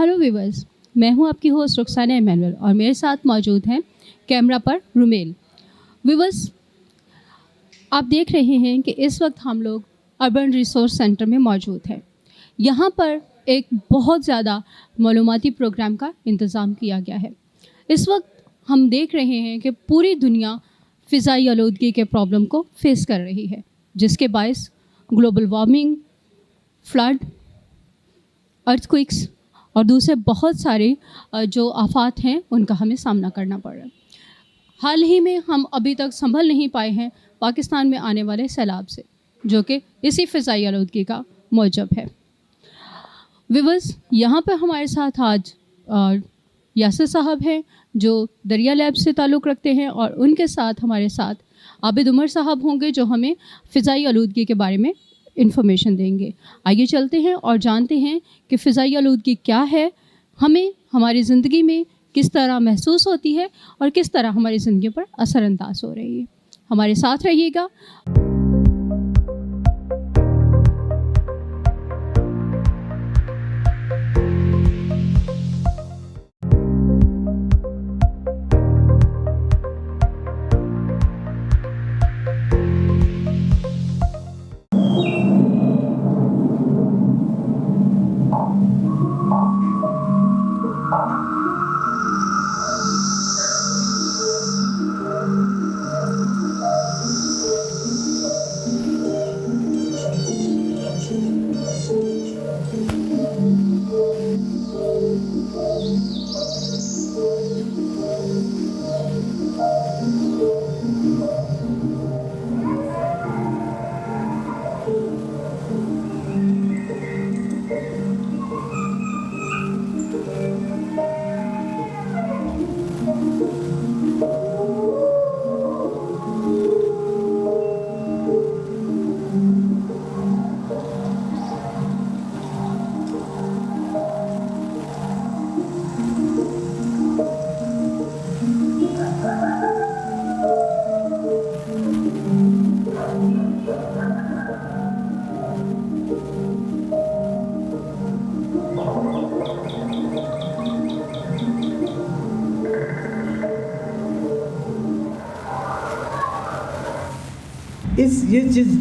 Hello viewers, मैं हूं आपकी होस्ट रुखसाना इमानुएल और मेरे साथ मौजूद हैं कैमरा पर रुमेल। व्यूअर्स, आप देख रहे हैं कि इस वक्त हम लोग अर्बन रिसोर्स सेंटर में मौजूद हैं। यहाँ पर एक बहुत ज़्यादा मालूमाती प्रोग्राम का इंतज़ाम किया गया है। इस वक्त हम देख रहे हैं कि पूरी दुनिया फ़िज़ाई आलूदगी के प्रॉब्लम को फेस कर रही है, जिसके बायस ग्लोबल वार्मिंग, फ्लड, अर्थक्वेक्स और दूसरे बहुत सारे जो आफात हैं उनका हमें सामना करना पड़ रहा है। हाल ही में हम अभी तक संभल नहीं पाए हैं पाकिस्तान में आने वाले सैलाब से, जो कि इसी फ़िज़ाई आलूदगी का मौजब है। व्यूअर्स, यहाँ पर हमारे साथ आज यासिर साहब हैं जो दरिया लैब से ताल्लुक़ रखते हैं, और उनके साथ हमारे साथ आबिद उमर साहब होंगे जो हमें फ़िज़ाई आलूदगी के बारे में इन्फॉर्मेशन देंगे। आइए चलते हैं और जानते हैं कि फ़िज़ाई आलूदगी क्या है, हमें हमारी ज़िंदगी में किस तरह महसूस होती है और किस तरह हमारी ज़िंदगी पर असरअंदाज हो रही है। हमारे साथ रहिएगा।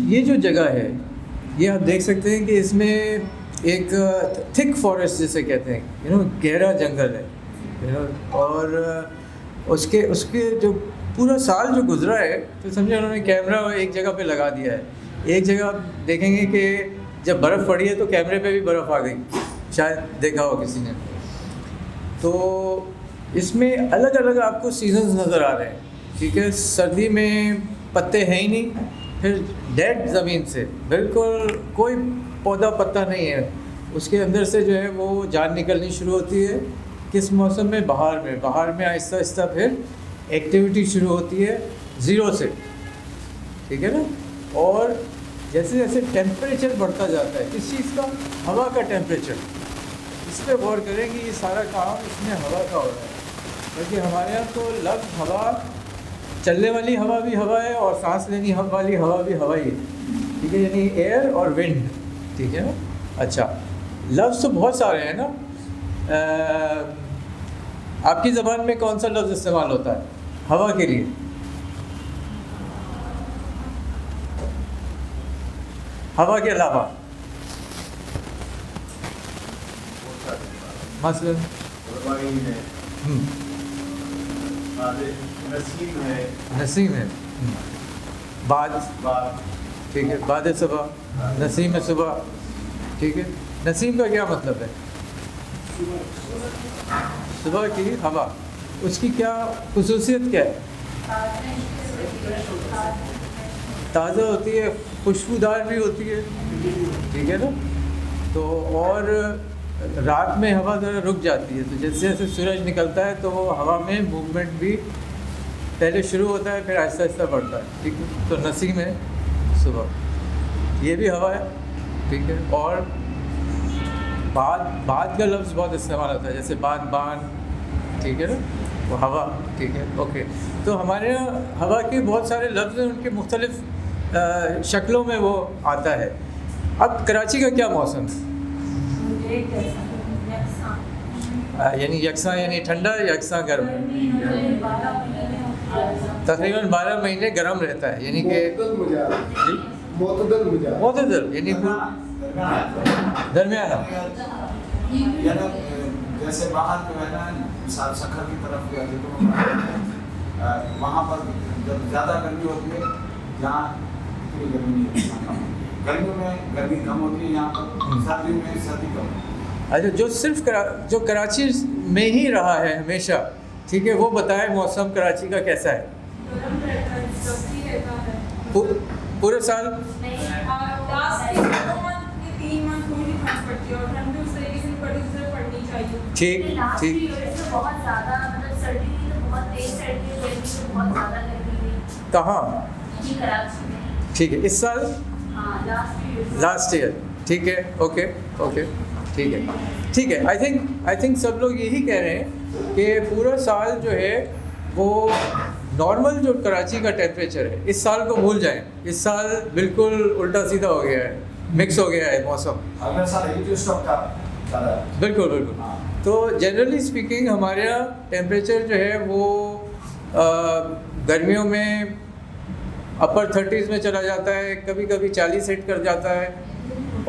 ये जो जगह है, ये आप देख सकते हैं कि इसमें एक थिक फॉरेस्ट जिसे कहते हैं, गहरा जंगल है, और उसके जो पूरा साल जो गुजरा है, तो समझे उन्होंने कैमरा एक जगह पे लगा दिया है। एक जगह आप देखेंगे कि जब बर्फ़ पड़ी है तो कैमरे पे भी बर्फ़ आ गई, शायद देखा हो किसी ने। तो इसमें अलग अलग आपको सीजन्स नज़र आ रहे हैं, ठीक है। सर्दी में पत्ते हैं ही नहीं, फिर डेड ज़मीन से बिल्कुल कोई पौधा पत्ता नहीं है, उसके अंदर से जो है वो जान निकलनी शुरू होती है। किस मौसम में? बहार में आहिस्ता आहिस्ता फिर एक्टिविटी शुरू होती है ज़ीरो से, ठीक है ना। और जैसे जैसे टेम्परेचर बढ़ता जाता है, किस चीज़ का? हवा का टेम्परेचर। इस पर गौर करें कि ये सारा काम इसमें हवा का हो रहा है, क्योंकि हमारे यहाँ तो लफ्ज़ हवा, चलने वाली हवा भी हवा है और सांस लेनी वाली हवा भी हवा ही है, ठीक है, यानी एयर और विंड, ठीक है ना। अच्छा, लफ्ज़ तो बहुत सारे हैं ना। आपकी ज़बान में कौन सा लफ्ज़ इस्तेमाल होता है हवा के लिए? हवा के अलावा मसलन नसीम है, बाद, ठीक है, बाद सुबह, नसीम सुबह, ठीक है। नसीम का क्या मतलब है? सुबह की हवा, उसकी क्या खुसूसियत क्या है? ताज़ा होती है, खुशबूदार भी होती है, ठीक है ना। तो और रात में हवा ज़रा रुक जाती है, तो जैसे जैसे सूरज निकलता है तो वो हवा में मूवमेंट भी पहले शुरू होता है, फिर आहिस्ता आहिस्ता बढ़ता है, ठीक है। तो नसीम है सुबह, ये भी हवा है, ठीक है। और बाद का लफ्ज़ बहुत इस्तेमाल होता है, जैसे बान, ठीक है ना, वो हवा, ठीक है, ओके। तो हमारे यहाँ हवा के बहुत सारे लफ्ज़ हैं, उनके मुख्तलिफ़ शक्लों में वो आता है। अब कराची का क्या मौसम है? यानी यकसा यानी ठंडा, यकसा गर्म। तकरीबन 12 महीने गर्म रहता है, यानी कि मोतदल यानी दरमियाना। जैसे बाहर जो है ना सखर की तरफ गया तो वहाँ पर जब ज़्यादा गर्मी होती है, जहाँ इतनी गर्मी नहीं होती, गर्मियों में गर्मी कम होती है, यहाँ पर सर्दी में सर्दी कम। अच्छा, जो सिर्फ जो कराची में ही रहा है हमेशा, ठीक है, वो बताए मौसम कराची का कैसा है? पूरे साल ठीक ठीक। कहाँ? ठीक है, इस साल लास्ट ईयर। ठीक है, ओके ओके, ठीक है ठीक है। आई थिंक सब लोग यही कह रहे हैं कि पूरा साल जो है वो नॉर्मल जो कराची का टेम्परेचर है, इस साल को भूल जाएं। इस साल बिल्कुल उल्टा सीधा हो गया है, मिक्स हो गया है मौसम। अगले साल बिल्कुल बिल्कुल। तो जनरली स्पीकिंग हमारे यहाँ टेम्परेचर जो है वो गर्मियों में अपर 30s में चला जाता है, कभी कभी 40 हिट कर जाता है,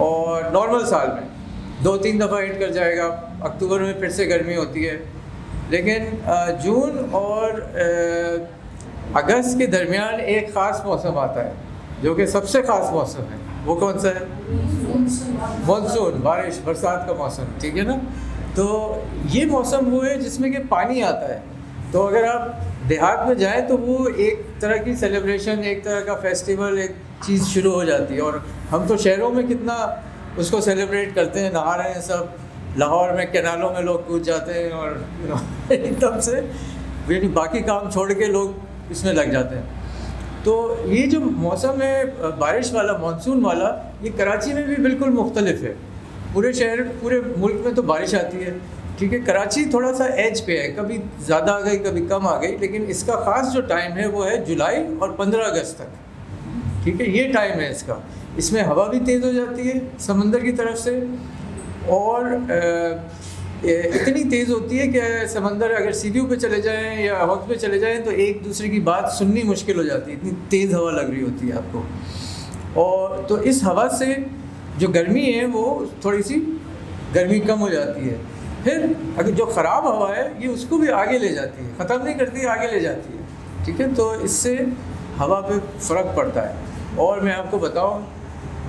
और नॉर्मल साल में 2-3 दफ़ा हिट कर जाएगा। अक्टूबर में फिर से गर्मी होती है, लेकिन जून और अगस्त के दरमियान एक ख़ास मौसम आता है जो कि सबसे ख़ास मौसम है। वो कौन सा है? मानसून, बारिश बरसात का मौसम, ठीक है ना। तो ये मौसम वो है जिसमें कि पानी आता है। तो अगर आप देहात में जाएं तो वो एक तरह की सेलिब्रेशन, एक तरह का फेस्टिवल, एक चीज़ शुरू हो जाती है। और हम तो शहरों में कितना उसको सेलिब्रेट करते हैं, नहा रहे हैं सब, लाहौर में कैनालों में लोग कूद जाते हैं और एकदम से यानी बाकी काम छोड़ के लोग इसमें लग जाते हैं। तो ये जो मौसम है बारिश वाला, मानसून वाला, ये कराची में भी बिल्कुल मुख्तलिफ है। पूरे शहर, पूरे मुल्क में तो बारिश आती है, ठीक है। कराची थोड़ा सा एज पे है, कभी ज़्यादा आ गई कभी कम आ गई, लेकिन इसका ख़ास जो टाइम है वो है जुलाई और 15 अगस्त तक, ठीक है। ये टाइम है इसका। इसमें हवा भी तेज़ हो जाती है समंदर की तरफ से, और इतनी तेज़ होती है कि समंदर अगर सीढ़ियों पे चले जाएं या हौज पे चले जाएं तो एक दूसरे की बात सुननी मुश्किल हो जाती है, इतनी तेज़ हवा लग रही होती है आपको। और तो इस हवा से जो गर्मी है वो थोड़ी सी गर्मी कम हो जाती है। फिर अगर जो ख़राब हवा है ये उसको भी आगे ले जाती है, ख़त्म नहीं करती, आगे ले जाती है, ठीक है। तो इससे हवा पे फ़र्क पड़ता है। और मैं आपको बताऊं,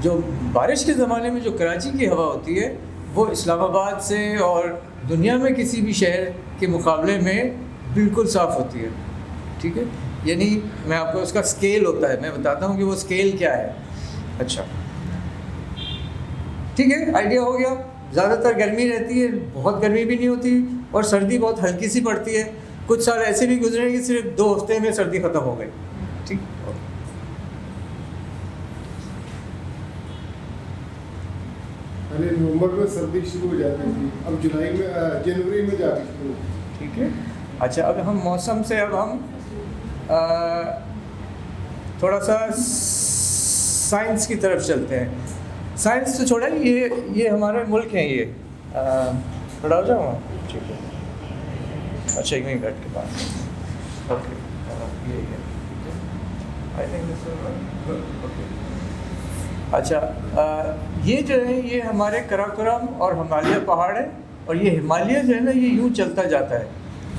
जो बारिश के ज़माने में जो कराची की हवा होती है वो इस्लामाबाद से और दुनिया में किसी भी शहर के मुकाबले में बिल्कुल साफ़ होती है, ठीक है। यानी मैं आपको उसका स्केल होता है, मैं बताता हूँ कि वो स्केल क्या है। अच्छा, ठीक है, आइडिया हो गया। ज़्यादातर गर्मी रहती है, बहुत गर्मी भी नहीं होती, और सर्दी बहुत हल्की सी पड़ती है। कुछ साल ऐसे भी गुजरे कि सिर्फ 2 हफ्ते में सर्दी ख़त्म हो गई, ठीक। नवंबर में सर्दी शुरू हो जाती थी, अब जुलाई में, जनवरी में जाके शुरू, ठीक है। अच्छा, अब हम मौसम से अब हम थोड़ा सा साइंस की तरफ चलते हैं। साइंस तो छोड़ा, ये हमारे मुल्क हैं, ये खड़ा हो जाऊँगा, ठीक है। अच्छा, 1 मिनट के बाद, ओके, ये आई थिंक ओके। अच्छा, ये जो है ये हमारे कराकोरम और हिमालय पहाड़ है, और ये हिमालय जो है ना ये यूँ चलता जाता है।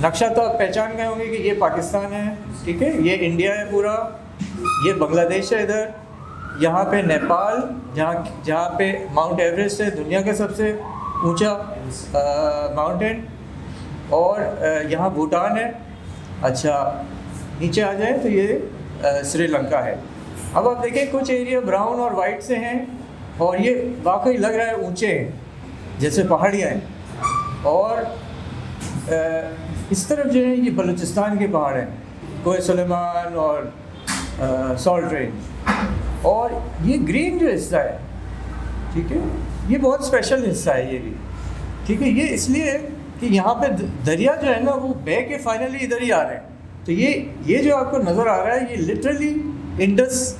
नक्शा तो आप पहचान गए होंगे कि ये पाकिस्तान है, ठीक है, ये इंडिया है पूरा, ये बांग्लादेश है इधर, यहाँ पे नेपाल, जहाँ पे माउंट एवरेस्ट है, दुनिया का सबसे ऊंचा माउंटेन, और यहाँ भूटान है। अच्छा, नीचे आ जाए तो ये श्रीलंका है। अब आप देखें कुछ एरिया ब्राउन और वाइट से हैं, और ये वाकई लग रहा है ऊंचे हैं जैसे पहाड़ियाँ हैं। और इस तरफ जो है ये बलूचिस्तान के पहाड़ हैं, कोहे सुलेमान और सॉल्ट रेंज। और ये ग्रीन जो हिस्सा है, ठीक है, ये बहुत स्पेशल हिस्सा है ये भी, ठीक है। ये इसलिए कि यहाँ पे दरिया जो है ना वो बह के फाइनली इधर ही आ रहे हैं। तो ये जो आपको नज़र आ रहा है ये लिटरली इंडस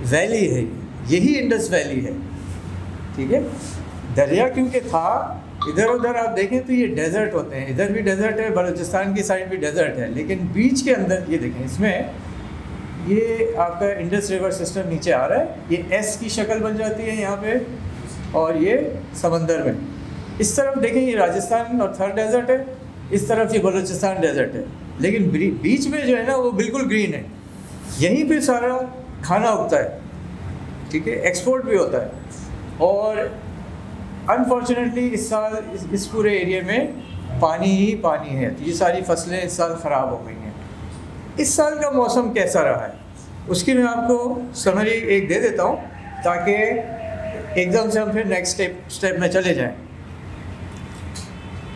वैली है, यही इंडस वैली है, ठीक है। दरिया क्योंकि था इधर उधर आप देखें तो ये डेजर्ट होते हैं, इधर भी डेजर्ट है, बलूचिस्तान की साइड भी डेजर्ट है, लेकिन बीच के अंदर ये देखें, इसमें ये आपका इंडस रिवर सिस्टम नीचे आ रहा है, ये एस की शक्ल बन जाती है यहाँ पे, और ये समंदर में इस तरफ देखें ये राजस्थान और थर डेजर्ट है, इस तरफ ये बलूचिस्तान डेजर्ट है, लेकिन बीच में जो है ना वो बिल्कुल ग्रीन है, यहीं पे सारा खाना उगता है, ठीक है, एक्सपोर्ट भी होता है। और अनफॉर्चुनेटली इस साल इस पूरे एरिया में पानी ही पानी है, तो ये सारी फसलें इस साल ख़राब हो गई हैं। इस साल का मौसम कैसा रहा है उसकी मैं आपको समरी एक दे देता हूँ, ताकि एकदम से हम फिर नेक्स्ट स्टेप में चले जाएं।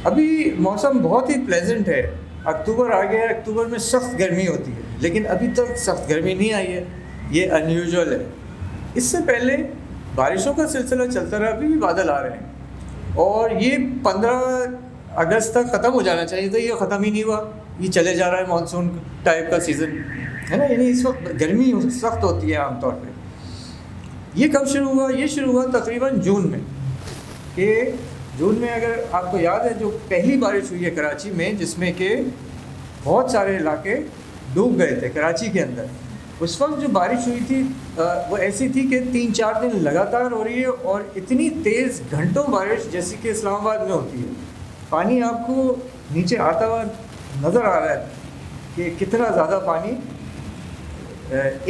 अभी मौसम बहुत ही प्लेजेंट है, अक्टूबर आ गया है, अक्टूबर में सख्त गर्मी होती है, लेकिन अभी तक सख्त गर्मी नहीं आई है, ये अनयूजुअल है। इससे पहले बारिशों का सिलसिला चलता रहा, अभी भी बादल आ रहे हैं, और ये 15 अगस्त तक ख़त्म हो जाना चाहिए था, ये ख़त्म ही नहीं हुआ, ये चले जा रहा है मानसून टाइप का सीज़न है ना। यानी इस वक्त गर्मी सख्त होती है आमतौर पे। ये कब शुरू हुआ? ये शुरू हुआ तकरीबन जून में, कि जून में अगर आपको याद है जो पहली बारिश हुई है कराची में, जिसमें कि बहुत सारे इलाके डूब गए थे कराची के अंदर। उस वक्त जो बारिश हुई थी वो ऐसी थी कि 3-4 दिन लगातार हो रही है, और इतनी तेज़ घंटों बारिश जैसी कि इस्लामाबाद में होती है। पानी आपको नीचे आता हुआ नज़र आ रहा है कि कितना ज़्यादा पानी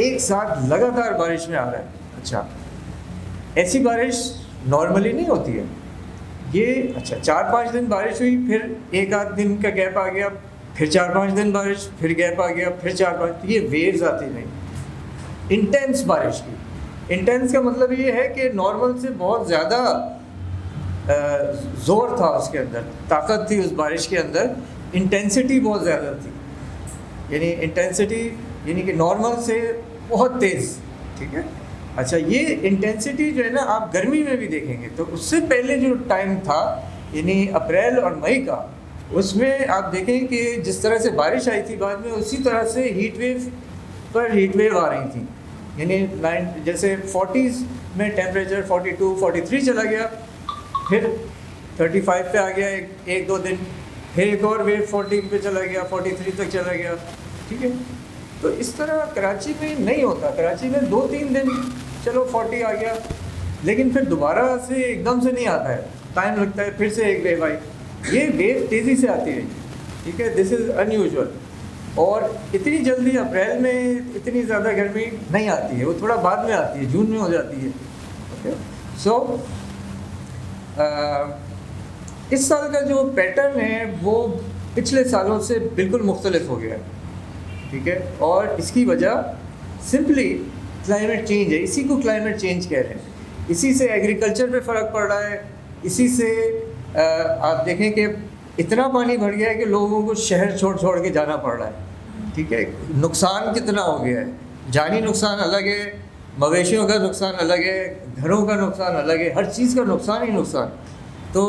एक साथ लगातार बारिश में आ रहा है। अच्छा, ऐसी बारिश नॉर्मली नहीं होती है ये। अच्छा, 4-5 दिन बारिश हुई, फिर 1-8 दिन का गैप आ गया, फिर 4-5 दिन बारिश, फिर गैप आ गया, फिर 4-5, तो ये वेव्स आती नहीं इंटेंस बारिश की। इंटेंस का मतलब ये है कि नॉर्मल से बहुत ज़्यादा ज़ोर था उसके अंदर, ताकत थी उस बारिश के अंदर, इंटेंसिटी बहुत ज़्यादा थी। यानी इंटेंसिटी यानी कि नॉर्मल से बहुत तेज़, ठीक है। अच्छा, ये इंटेंसिटी जो है ना आप गर्मी में भी देखेंगे, तो उससे पहले जो टाइम था यानी अप्रैल और मई का, उसमें आप देखें कि जिस तरह से बारिश आई थी बाद में, उसी तरह से हीट वेव पर हीट वेव आ रही थी। यानी जैसे 40s में टेम्परेचर 42-43 चला गया, फिर 35 पे आ गया एक दो दिन, फिर एक और वेव 40 पे चला गया, 43 तक चला गया, ठीक है। तो इस तरह कराची में नहीं होता। कराची में 2-3 दिन चलो 40 आ गया, लेकिन फिर दोबारा से एकदम से नहीं आता है, टाइम लगता है, फिर से एक वेव आई। ये वेव तेज़ी से आती है, ठीक है, दिस इज़ अनयूजुअल। और इतनी जल्दी अप्रैल में इतनी ज़्यादा गर्मी नहीं आती है, वो थोड़ा बाद में आती है, जून में हो जाती है। ओके, सो इस साल का जो पैटर्न है वो पिछले सालों से बिल्कुल मुख्तलिफ हो गया है, ठीक है। और इसकी वजह सिंपली क्लाइमेट चेंज है। इसी को क्लाइमेट चेंज कह रहे हैं। इसी से एग्रीकल्चर पे फ़र्क पड़ रहा है। इसी से आप देखें कि इतना पानी भर गया है कि लोगों को शहर छोड़ छोड़ के जाना पड़ रहा है, ठीक है। नुकसान कितना हो गया है, जानी नुकसान अलग है, मवेशियों का नुकसान अलग है, घरों का नुकसान अलग है, हर चीज़ का नुकसान ही नुकसान। तो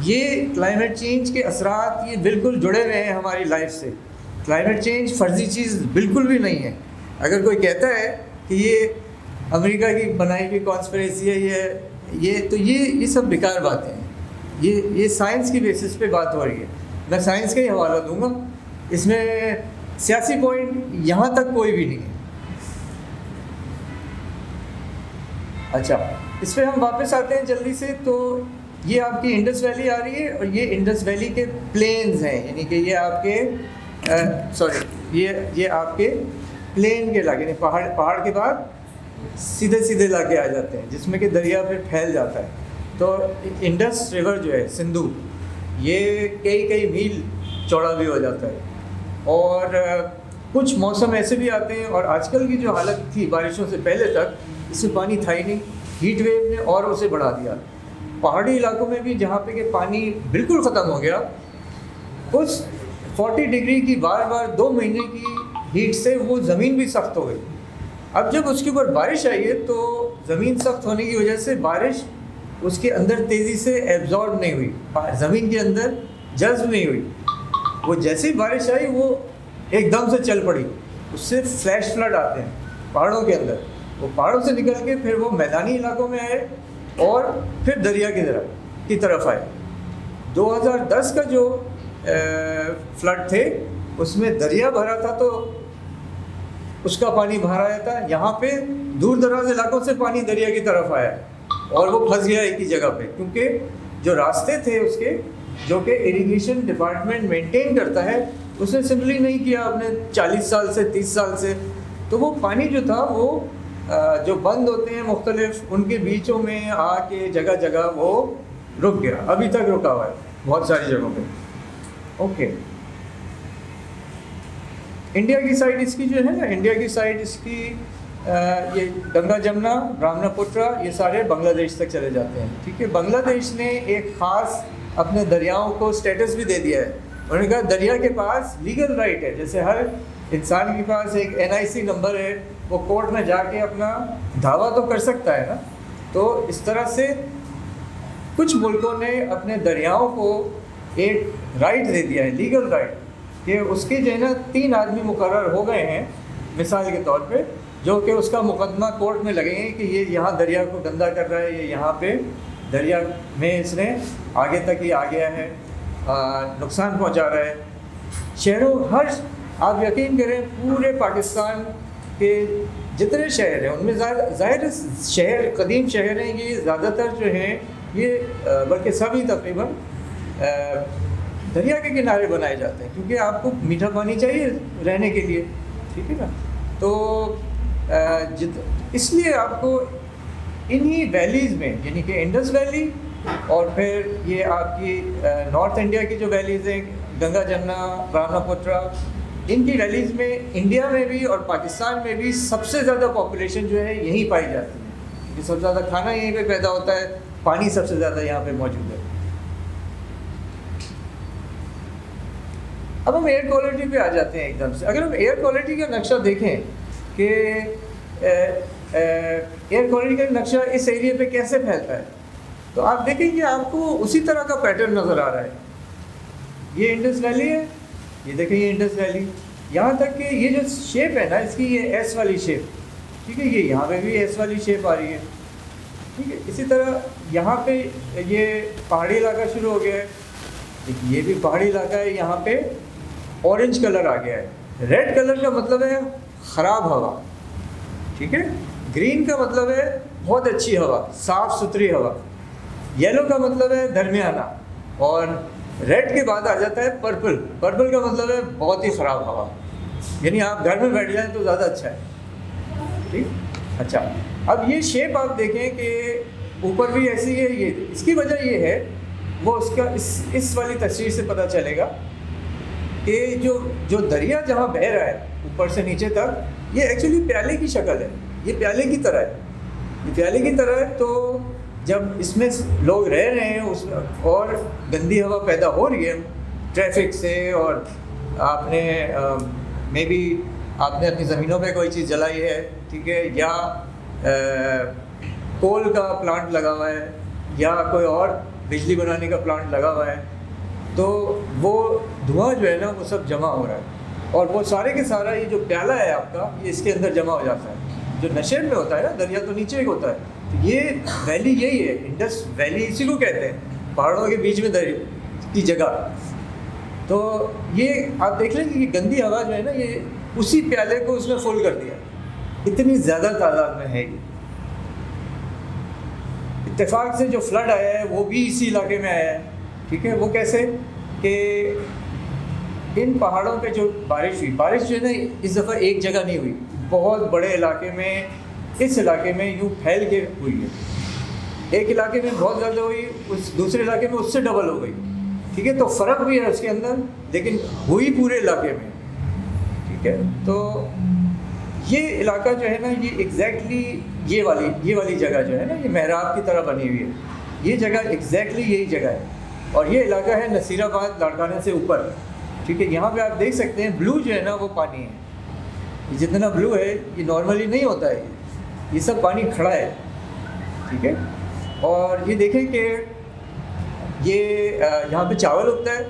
ये क्लाइमेट चेंज के असरात ये बिल्कुल जुड़े हुए हैं हमारी लाइफ से। क्लाइमेट चेंज फर्जी चीज़ बिल्कुल भी नहीं है। अगर कोई कहता है कि ये अमेरिका की बनाई हुई कॉन्स्पिरेसी है, ये सब बेकार बातें हैं। ये साइंस की बेसिस पे बात हो रही है। मैं साइंस का ही हवाला दूंगा, इसमें सियासी पॉइंट यहाँ तक कोई भी नहीं है। अच्छा, इस पर हम वापस आते हैं जल्दी से। तो ये आपकी इंडस वैली आ रही है, और ये इंडस वैली के प्लेन्स हैं, यानी कि ये आपके ये आपके प्लेन के इलाके, यानी पहाड़ के बाद सीधे सीधे इलाके आ जाते हैं, जिसमें कि दरिया फिर फैल जाता है। तो इंडस रिवर जो है सिंधु, ये कई मील चौड़ा भी हो जाता है। और कुछ मौसम ऐसे भी आते हैं, और आजकल की जो हालत थी बारिशों से पहले तक, इसमें पानी था ही नहीं, हीट वेव ने और उसे बढ़ा दिया। पहाड़ी इलाकों में भी जहाँ पे कि पानी बिल्कुल ख़त्म हो गया, उस 40 डिग्री की बार 2 महीने की हीट से वो ज़मीन भी सख्त हो गई। अब जब उसके ऊपर बारिश आई है, तो ज़मीन सख्त होने की वजह से बारिश उसके अंदर तेज़ी से एब्जॉर्ब नहीं हुई, ज़मीन के अंदर जज्ब नहीं हुई। वो जैसे ही बारिश आई वो एकदम से चल पड़ी, उससे फ्लैश फ्लड आते हैं पहाड़ों के अंदर। वो पहाड़ों से निकल के फिर वो मैदानी इलाकों में आए, और फिर दरिया की तरफ आए। 2010 का जो फ्लड थे उसमें दरिया भरा था तो उसका पानी बाहर आया था। यहाँ पे दूर दराज इलाकों से पानी दरिया की तरफ आया और वो फंस गया एक ही जगह पे, क्योंकि जो रास्ते थे उसके, जो कि इरिगेशन डिपार्टमेंट मेंटेन करता है, उसने सिंपली नहीं किया अपने 40 साल से 30 साल से। तो वो पानी जो था वो जो बंद होते हैं मुख्तलिफ, उनके बीचों में आके जगह जगह वो रुक गया, अभी तक रुका हुआ है बहुत सारी जगहों पे। ओके, इंडिया की साइड इसकी जो है ना, इंडिया की साइड इसकी ये गंगा जमुना ब्रह्मपुत्र ये सारे बांग्लादेश तक चले जाते हैं। ठीक है, बांग्लादेश ने एक ख़ास अपने दरियाओं को स्टेटस भी दे दिया है। उन्होंने कहा दरिया के पास लीगल राइट है, जैसे हर इंसान के पास एक NIC नंबर है, वो कोर्ट में जाके अपना दावा तो कर सकता है ना। तो इस तरह से कुछ मुल्कों ने अपने दरियाओं को एक राइट दे दिया है, लीगल राइट, कि उसके जो है ना 3 आदमी मुकर्रर हो गए हैं मिसाल के तौर पे, जो कि उसका मुकदमा कोर्ट में लगेंगे कि ये यहाँ दरिया को गंदा कर रहा है, ये यहाँ पे दरिया में इसने आगे तक ही आ गया है, नुकसान पहुँचा रहा है शहरों। हर आप यकीन करें पूरे पाकिस्तान के जितने शहर हैं उनमें ज़ाहिर शहर कदीम शहर हैं, ये ज़्यादातर जो हैं ये बल्कि सभी तकरीबन दरिया के किनारे बनाए जाते हैं, क्योंकि आपको मीठा पानी चाहिए रहने के लिए। ठीक है ना, तो इसलिए आपको इन्हीं वैलीज़ में, यानी कि इंडस वैली और फिर ये आपकी नॉर्थ इंडिया की जो वैलीज़ हैं, गंगा जमुना ब्रह्मपुत्र, इनकी वैलीज़ में इंडिया में भी और पाकिस्तान में भी सबसे ज़्यादा पॉपुलेशन जो है यहीं पाई जाती है, क्योंकि सबसे ज़्यादा खाना यहीं पे पैदा होता है, पानी सबसे ज़्यादा यहाँ पे मौजूद है। अब हम एयर क्वालिटी पे आ जाते हैं एकदम से। अगर हम एयर क्वालिटी का नक्शा देखें कि एयर क्वालिटी का नक्शा इस एरिया पे कैसे फैलता है, तो आप देखेंगे आपको उसी तरह का पैटर्न नज़र आ रहा है। ये इंडस वैली है, ये देखें ये इंडस वैली, यहाँ तक कि ये जो शेप है ना इसकी, ये एस वाली शेप, ठीक है, ये यहाँ पे भी एस वाली शेप आ रही है। ठीक है, इसी तरह यहाँ पे ये पहाड़ी इलाका शुरू हो गया है, ये भी पहाड़ी इलाका है, यहाँ पे ऑरेंज कलर आ गया है। रेड कलर का मतलब है ख़राब हवा, ठीक है, ग्रीन का मतलब है बहुत अच्छी हवा, साफ़ सुथरी हवा, येलो का मतलब है दरमियाना, और रेड के बाद आ जाता है पर्पल। पर्पल का मतलब है बहुत ही ख़राब हवा, यानी आप घर में बैठ जाएं तो ज़्यादा अच्छा है। ठीक, अच्छा, अब ये शेप आप देखें कि ऊपर भी ऐसी है, ये इसकी वजह ये है, वो उसका इस वाली तस्वीर से पता चलेगा कि जो दरिया जहाँ बह रहा है ऊपर से नीचे तक, ये एक्चुअली प्याले की शक्ल है, ये प्याले की तरह है, ये प्याले की तरह है। तो जब इसमें लोग रह रहे हैं उस और गंदी हवा पैदा हो रही है ट्रैफिक से, और आपने मे बी आपने अपनी ज़मीनों पे कोई चीज़ जलाई है, ठीक है, या कोल का प्लांट लगा हुआ है, या कोई और बिजली बनाने का प्लांट लगा हुआ है, तो वो धुआं जो है ना वो सब जमा हो रहा है, और वो सारे के सारा ये जो प्याला है आपका, ये इसके अंदर जमा हो जाता है। जो नशे में होता है ना, दरिया तो नीचे ही होता है, तो ये वैली यही है, इंडस वैली इसी को कहते हैं, पहाड़ों के बीच में दरिया की जगह। तो ये आप देख लें कि ये गंदी हवा जो है ना, ये उसी प्याले को उसने फुल कर दिया, इतनी ज़्यादा तादाद में है ये। इत्तेफाक से जो फ्लड आया है वो भी इसी इलाके में आया है, ठीक है। वो कैसे कि इन पहाड़ों पे जो बारिश हुई, बारिश जो है ना इस दफ़ा एक जगह नहीं हुई, बहुत बड़े इलाके में, इस इलाके में यूँ फैल के हुई है। एक इलाके में बहुत ज़्यादा हुई, उस दूसरे इलाके में उससे डबल हो गई, ठीक है। तो फ़र्क भी है उसके अंदर, लेकिन हुई पूरे इलाके में, ठीक है। तो ये इलाका जो है ना, ये एग्जैक्टली ये वाली जगह जो है ना, ये मेहराब की तरह बनी हुई है, ये जगह एग्जैक्टली यही जगह है। और ये इलाका है नसीराबाद लाड़काना से ऊपर, ठीक है। यहाँ पे आप देख सकते हैं ब्लू जो है ना वो पानी है, ये जितना ब्लू है ये नॉर्मली नहीं होता है, ये सब पानी खड़ा है, ठीक है। और ये देखें कि ये यहाँ पे चावल उगता है,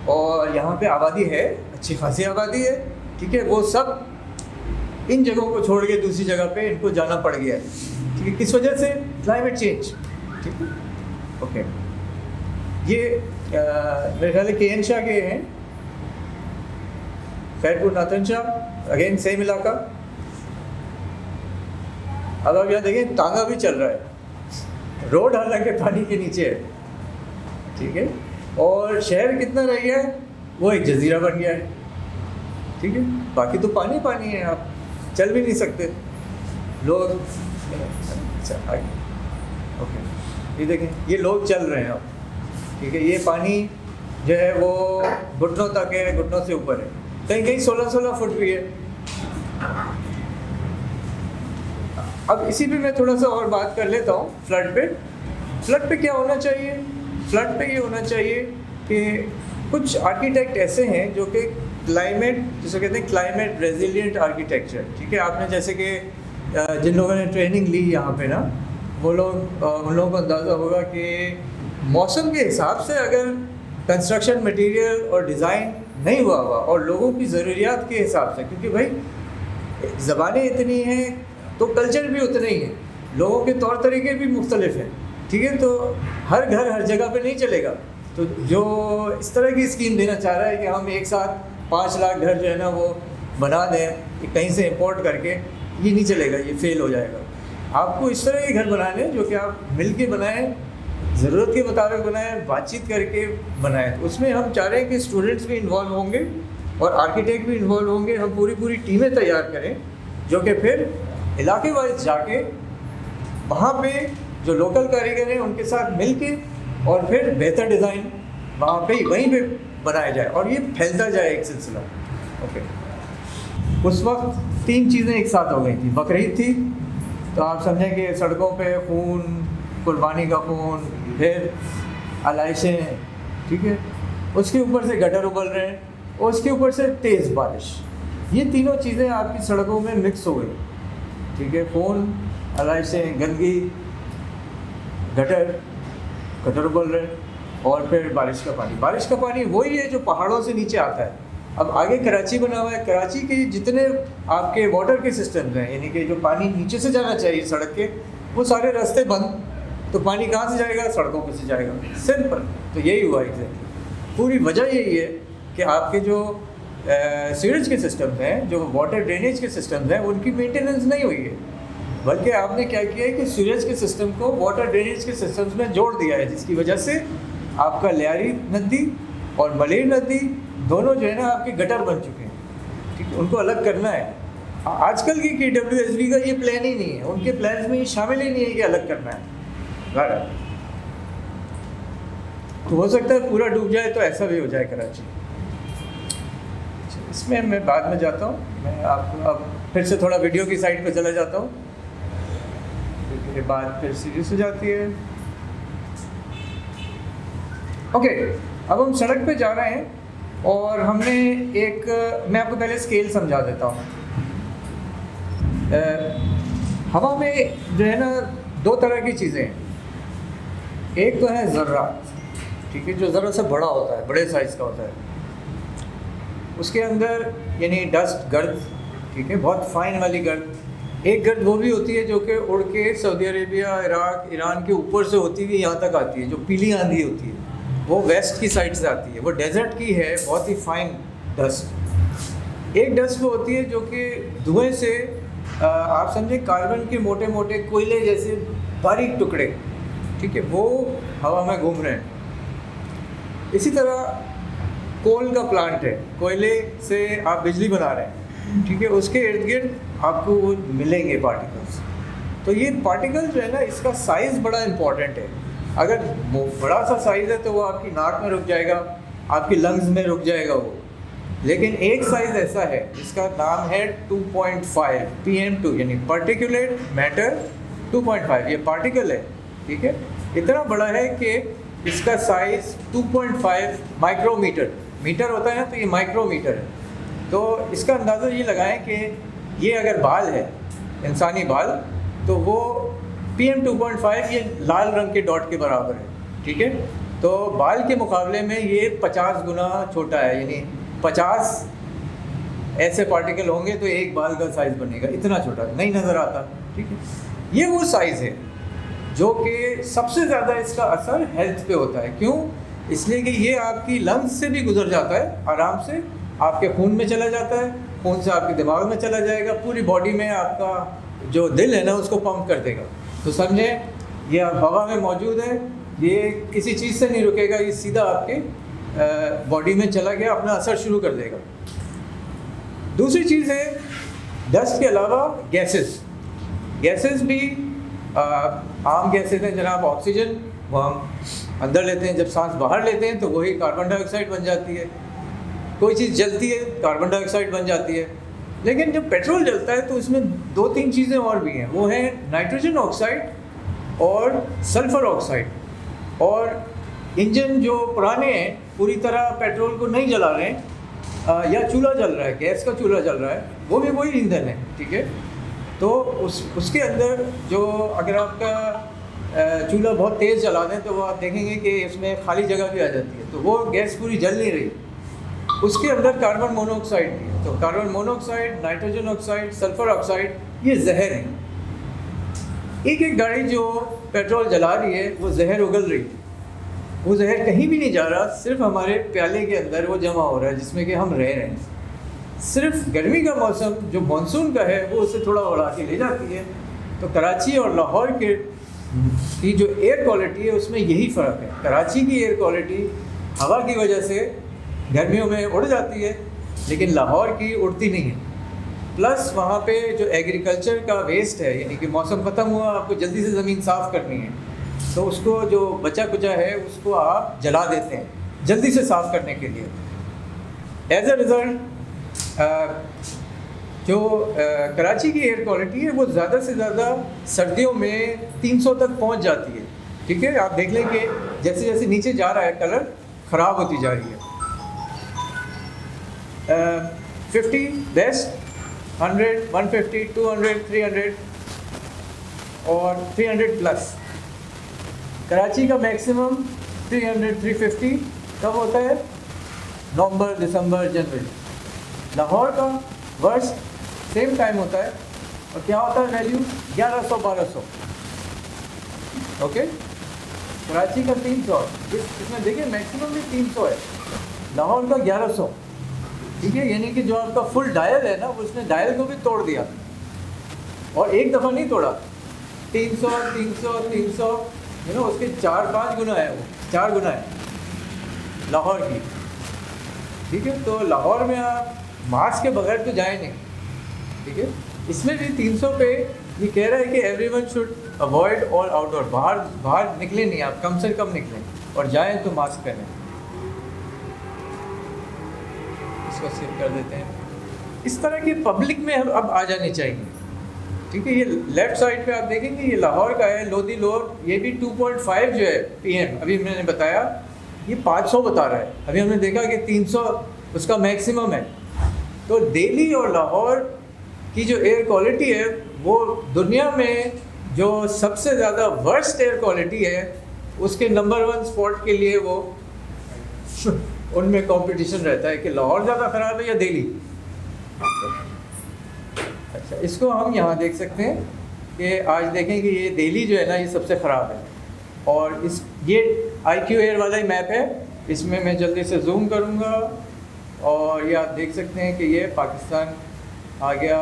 और यहाँ पे आबादी है, अच्छी खासी आबादी है, ठीक है। वो सब इन जगहों को छोड़ के दूसरी जगह पे इनको जाना पड़ गया है, ठीक है। किस वजह से? क्लाइमेट चेंज, ठीक है, ओके। ये मेरे ख्याल के एन शाह के हैं, Khairpur Nathan Shah, again same इलाका। अब आप यहाँ देखें तांगा भी चल रहा है, रोड हालांकि पानी के नीचे है, ठीक है, और शहर कितना रह गया है, वो एक जजीरा बन गया है, ठीक है, बाकी तो पानी पानी है, आप चल भी नहीं सकते लोग। अच्छा आगे, ओके, ये देखें ये लोग चल रहे हैं अब, ठीक है, ये पानी जो है वो घुटनों तक है, घुटनों से ऊपर है, कहीं कहीं 16-16 फुट भी है। अब इसी पे मैं थोड़ा सा और बात कर लेता हूँ फ्लड पे। फ्लड पे क्या होना चाहिए? फ्लड पे ये होना चाहिए कि कुछ आर्किटेक्ट ऐसे हैं जो कि क्लाइमेट, जिसे कहते हैं क्लाइमेट रेजिलिएंट आर्किटेक्चर, ठीक है, आपने जैसे कि जिन लोगों ने ट्रेनिंग ली यहाँ पे ना, वो लोग उन लोगों को अंदाज़ा होगा कि मौसम के हिसाब से अगर कंस्ट्रक्शन मटेरियल और डिज़ाइन नहीं हुआ और लोगों की ज़रूरियात के हिसाब से, क्योंकि भाई ज़बानें इतनी हैं तो कल्चर भी उतना ही है, लोगों के तौर तरीके भी मुख्तलिफ हैं, ठीक है, तो हर घर हर जगह पे नहीं चलेगा। तो जो इस तरह की स्कीम देना चाह रहा है कि हम एक साथ 5 लाख घर जो है ना वो बना दें कि कहीं से इंपोर्ट करके, ये नहीं चलेगा, ये फेल हो जाएगा। आपको इस तरह के घर बनाने हैं जो कि आप मिल के बनाएँ, ज़रूरत के मुताबिक बनाएं, बातचीत करके बनाएं। उसमें हम चाह रहे हैं कि स्टूडेंट्स भी इन्वॉल्व होंगे और आर्किटेक्ट भी इन्वॉल्व होंगे। हम पूरी टीमें तैयार करें जो कि फिर इलाके वाइज जाके वहाँ पे जो लोकल कारीगर हैं उनके साथ मिल के और फिर बेहतर डिज़ाइन वहाँ पे वहीं पे बनाया जाए और ये फैलता जाए एक सिलसिला। ओके, उस वक्त 3 चीज़ें एक साथ हो गई थी। बकरीद थी, तो आप समझें कि सड़कों पे खून, कुर्बानी का खून, फिर आलाइशें, ठीक है, उसके ऊपर से गटर उबल रहे हैं और उसके ऊपर से तेज़ बारिश, ये तीनों चीज़ें आपकी सड़कों में मिक्स हो गई, ठीक है, खून, आलाइशें, गंदगी, गटर उबल रहे और फिर बारिश का पानी। बारिश का पानी वही है जो पहाड़ों से नीचे आता है। अब आगे कराची बना हुआ है, कराची के जितने आपके वाटर के सिस्टम्स हैं, यानी कि जो पानी नीचे से जाना चाहिए सड़क के, वो सारे रास्ते बंद, तो पानी कहाँ से जाएगा? सड़कों पे से जाएगा, सिंपल। तो यही हुआ एग्जैक्टली। पूरी वजह यही है कि आपके जो सीवरेज के सिस्टम्स हैं, जो वाटर ड्रेनेज के सिस्टम्स हैं, उनकी मेंटेनेंस नहीं हुई है, बल्कि आपने क्या किया है कि सीवरेज के सिस्टम को वाटर ड्रेनेज के सिस्टम्स में जोड़ दिया है, जिसकी वजह से आपका लियारी नदी और मलेर नदी दोनों जो है ना आपके गटर बन चुके हैं, ठीक है, उनको अलग करना है। आजकल की KWSB का ये प्लान ही नहीं है, उनके प्लान्स में ये शामिल ही नहीं है कि अलग करना है। तो हो सकता है पूरा डूब जाए, तो ऐसा भी हो जाए कराची। इसमें मैं बाद में जाता हूँ, मैं आपको अब फिर से थोड़ा वीडियो की साइड पे चला जाता हूँ, फिर बात फिर सीरियस हो जाती है। ओके, अब हम सड़क पे जा रहे हैं और हमने मैं आपको पहले स्केल समझा देता हूँ। हवा में जो है ना 2 तरह की चीज़ें हैं। एक तो है ज़र्रात, ठीक है, जो ज़रा सा बड़ा होता है, बड़े साइज़ का होता है, उसके अंदर यानी डस्ट, गर्द, ठीक है, बहुत फाइन वाली गर्द। एक गर्द वो भी होती है जो कि उड़ के सऊदी अरेबिया, इराक, ईरान के ऊपर से होती हुई यहाँ तक आती है, जो पीली आंधी होती है, वो वेस्ट की साइड से आती है, वो डेजर्ट की है, बहुत ही फाइन डस्ट। एक डस्ट वो होती है जो कि धुएं से आप समझें कार्बन के मोटे मोटे कोयले जैसे बारीक टुकड़े, ठीक है, वो हवा में घूम रहे हैं। इसी तरह कोल का प्लांट है, कोयले से आप बिजली बना रहे हैं, ठीक है, उसके इर्द गिर्द आपको वो मिलेंगे पार्टिकल्स। तो ये पार्टिकल जो है ना, इसका साइज़ बड़ा इम्पॉर्टेंट है। अगर बड़ा सा साइज़ है तो वो आपकी नाक में रुक जाएगा, आपकी लंग्स में रुक जाएगा वो। लेकिन एक साइज़ ऐसा है जिसका नाम है 2.5 PM2, यानी पार्टिकुलेट मैटर 2.5, ये पार्टिकल है, ठीक है, इतना बड़ा है कि इसका साइज़ 2.5 माइक्रोमीटर, मीटर होता है ना, तो ये माइक्रोमीटर है। तो इसका अंदाज़ा ये लगाएं कि ये अगर बाल है, इंसानी बाल, तो वो PM 2.5 ये लाल रंग के डॉट के बराबर है, ठीक है। तो बाल के मुकाबले में ये 50 गुना छोटा है, यानी 50 ऐसे पार्टिकल होंगे तो एक बाल का साइज़ बनेगा, इतना छोटा नहीं नज़र आता, ठीक है। ये वो साइज़ है जो कि सबसे ज़्यादा इसका असर हेल्थ पे होता है। क्यों? इसलिए कि ये आपकी लंग्स से भी गुजर जाता है आराम से, आपके खून में चला जाता है, खून से आपके दिमाग में चला जाएगा, पूरी बॉडी में आपका जो दिल है ना उसको पंप कर देगा। तो समझें ये हवा में मौजूद है, ये किसी चीज़ से नहीं रुकेगा, ये सीधा आपके बॉडी में चला गया, अपना असर शुरू कर देगा। दूसरी चीज़ है डस्ट के अलावा गैसेस। गैसेस भी आम गैसेस हैं जनाब, ऑक्सीजन वो हम अंदर लेते हैं, जब सांस बाहर लेते हैं तो वही कार्बन डाइऑक्साइड बन जाती है। कोई चीज़ जलती है कार्बन डाइऑक्साइड बन जाती है। लेकिन जब पेट्रोल जलता है तो उसमें 2-3 चीज़ें और भी हैं, वो हैं नाइट्रोजन ऑक्साइड और सल्फ़र ऑक्साइड। और इंजन जो पुराने हैं पूरी तरह पेट्रोल को नहीं जला रहे हैं, या चूल्हा जल रहा है, गैस का चूल्हा जल रहा है, वो भी वही ईंधन है, ठीक है। तो उसके अंदर जो अगर आपका चूल्हा बहुत तेज़ जला दें तो वो आप देखेंगे कि इसमें खाली जगह भी आ जाती है, तो वो गैस पूरी जल नहीं रही, उसके अंदर कार्बन मोनोऑक्साइड भी है। तो carbon monoxide, nitrogen oxide, sulphur oxide ये जहर हैं। एक एक गाड़ी जो पेट्रोल जला रही है वो जहर उगल रही है, वो जहर कहीं भी नहीं जा रहा, सिर्फ हमारे प्याले के अंदर वो जमा हो रहा है जिसमें कि हम रह रहे हैं। सिर्फ गर्मी का मौसम जो मानसून का है वो उसे थोड़ा बढ़ा के ले जाती है। तो कराची और लाहौर की जो एयर क्वालिटी है उसमें यही फ़र्क है। कराची की एयर क्वालिटी हवा की वजह से गर्मियों में उड़ जाती है, लेकिन लाहौर की उड़ती नहीं है। प्लस वहाँ पे जो एग्रीकल्चर का वेस्ट है, यानी कि मौसम ख़त्म हुआ, आपको जल्दी से ज़मीन साफ़ करनी है, तो उसको जो बचा कुचा है उसको आप जला देते हैं जल्दी से साफ़ करने के लिए। एज अ रिज़ल्ट जो कराची की एयर क्वालिटी है वो ज़्यादा से ज़्यादा सर्दियों में 300 तक पहुंच जाती है, ठीक है। आप देख लें कि जैसे जैसे नीचे जा रहा है कलर ख़राब होती जा रही है। 50 बेस्ट, 100, 150, 200, 300 और 300 प्लस। कराची का मैक्सिमम 300, 350 कब होता है? नवंबर, दिसंबर, जनवरी। लाहौर का वर्स्ट सेम टाइम होता है, और क्या होता है वैल्यू? 1100, 1200। ओके, कराची का 300, इसमें देखिए मैक्सिमम भी 300 है, लाहौर का 1100, ठीक है। यानी कि जो आपका फुल डायल है ना, उसने डायल को भी तोड़ दिया, और एक दफ़ा नहीं तोड़ा, 300, 300, 300, उसके 4-5 गुना है, वो 4 गुना है लाहौर की, ठीक है। तो लाहौर में आप मास्क के बगैर तो जाए नहीं, ठीक है। इसमें भी 300 पे ये कह रहा है कि everyone should avoid all outdoor, बाहर निकले नहीं, आप कम से कम निकलें, और जाएं तो मास्क पहनें। इसको स्किप कर देते हैं। इस तरह की पब्लिक में अब आ जानी चाहिए, ठीक है। ये लेफ़्ट साइड पे आप देखेंगे ये लाहौर का है, लोधी लोर, ये भी 2.5 जो है PM, अभी मैंने बताया ये 500 बता रहा है, अभी हमने देखा कि 300 उसका मैक्सिमम है। तो दिल्ली और लाहौर की जो एयर क्वालिटी है वो दुनिया में जो सबसे ज़्यादा वर्स्ट एयर क्वालिटी है उसके नंबर 1 स्पॉट के लिए वो उनमें कंपटीशन रहता है कि लाहौर ज़्यादा ख़राब है या दिल्ली। अच्छा, इसको हम यहाँ देख सकते हैं कि आज देखें कि ये दिल्ली जो है ना ये सबसे ख़राब है, और ये IQ एयर वाला ही मैप है, इसमें मैं जल्दी से जूम करूँगा और ये आप देख सकते हैं कि ये पाकिस्तान आ गया,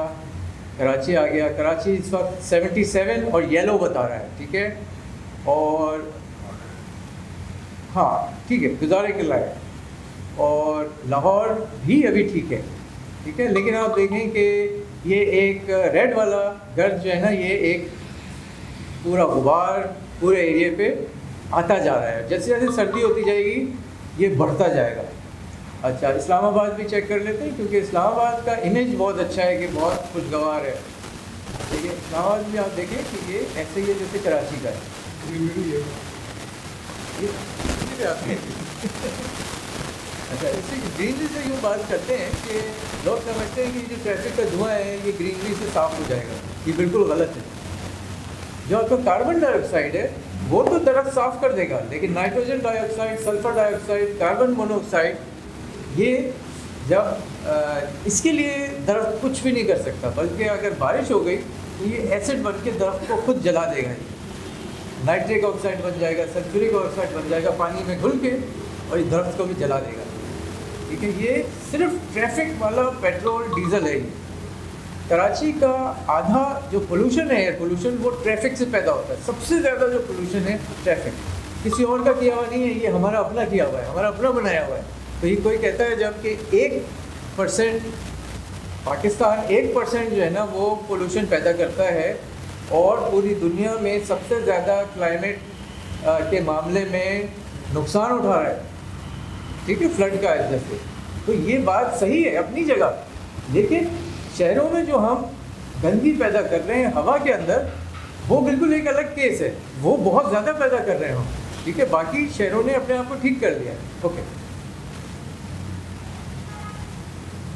कराची आ गया। कराची इस वक्त 77 और येलो बता रहा है, ठीक है। और हाँ ठीक है, गुजारे किला है, और लाहौर भी अभी ठीक है, ठीक है। लेकिन आप देखें कि ये एक रेड वाला गर्द जो है ना, ये एक पूरा गुबार पूरे एरिया पे आता जा रहा है। जैसे जैसे सर्दी होती जाएगी ये बढ़ता जाएगा। अच्छा, इस्लामाबाद भी चेक कर लेते हैं, क्योंकि इस्लामाबाद का इमेज बहुत अच्छा है कि बहुत खुशगवार है, ठीक है। इस्लामाबाद भी आप देखें कि ये ऐसे ही है जैसे कराची का है। अच्छा, इससे ग्रीनरी से यूँ बात करते हैं कि लोग समझते हैं कि जो ट्रैफिक का धुआं है ये ग्रीनरी से साफ़ हो जाएगा, ये बिल्कुल गलत है। जो आपका कार्बन डाइऑक्साइड है वो तो दरख्त साफ़ कर देगा, लेकिन nitrogen dioxide, sulphur dioxide, carbon monoxide, ये जब इसके लिए दरख्त कुछ भी नहीं कर सकता, बल्कि अगर बारिश हो गई तो ये एसिड बन के दरख्त को खुद जला देगा। नाइट्रिक ऑक्साइड बन जाएगा, सल्फ्यूरिक ऑक्साइड बन जाएगा, पानी में घुल के और ये दरख्त को भी जला देगा। ठीक है, ये सिर्फ ट्रैफिक वाला पेट्रोल डीजल है। ये कराची का आधा जो पोल्यूशन है, एयर पोल्यूशन, वो ट्रैफिक से पैदा होता है। सबसे ज़्यादा जो पोल्यूशन है ट्रैफिक, किसी और का किया हुआ नहीं है, ये हमारा अपना किया हुआ है, हमारा अपना बनाया हुआ है। तो ये कोई कहता है जब कि 1% पाकिस्तान 1% जो है ना वो पोल्यूशन पैदा करता है और पूरी दुनिया में सबसे ज़्यादा क्लाइमेट के मामले में नुकसान उठा रहा है। ठीक है, फ्लड का जैसे, तो ये बात सही है अपनी जगह, लेकिन शहरों में जो हम गंदगी पैदा कर रहे हैं हवा के अंदर, वो बिल्कुल एक अलग केस है, वो बहुत ज़्यादा पैदा कर रहे हैं हम। ठीक है, बाकी शहरों ने अपने आप को ठीक कर लिया। ओके,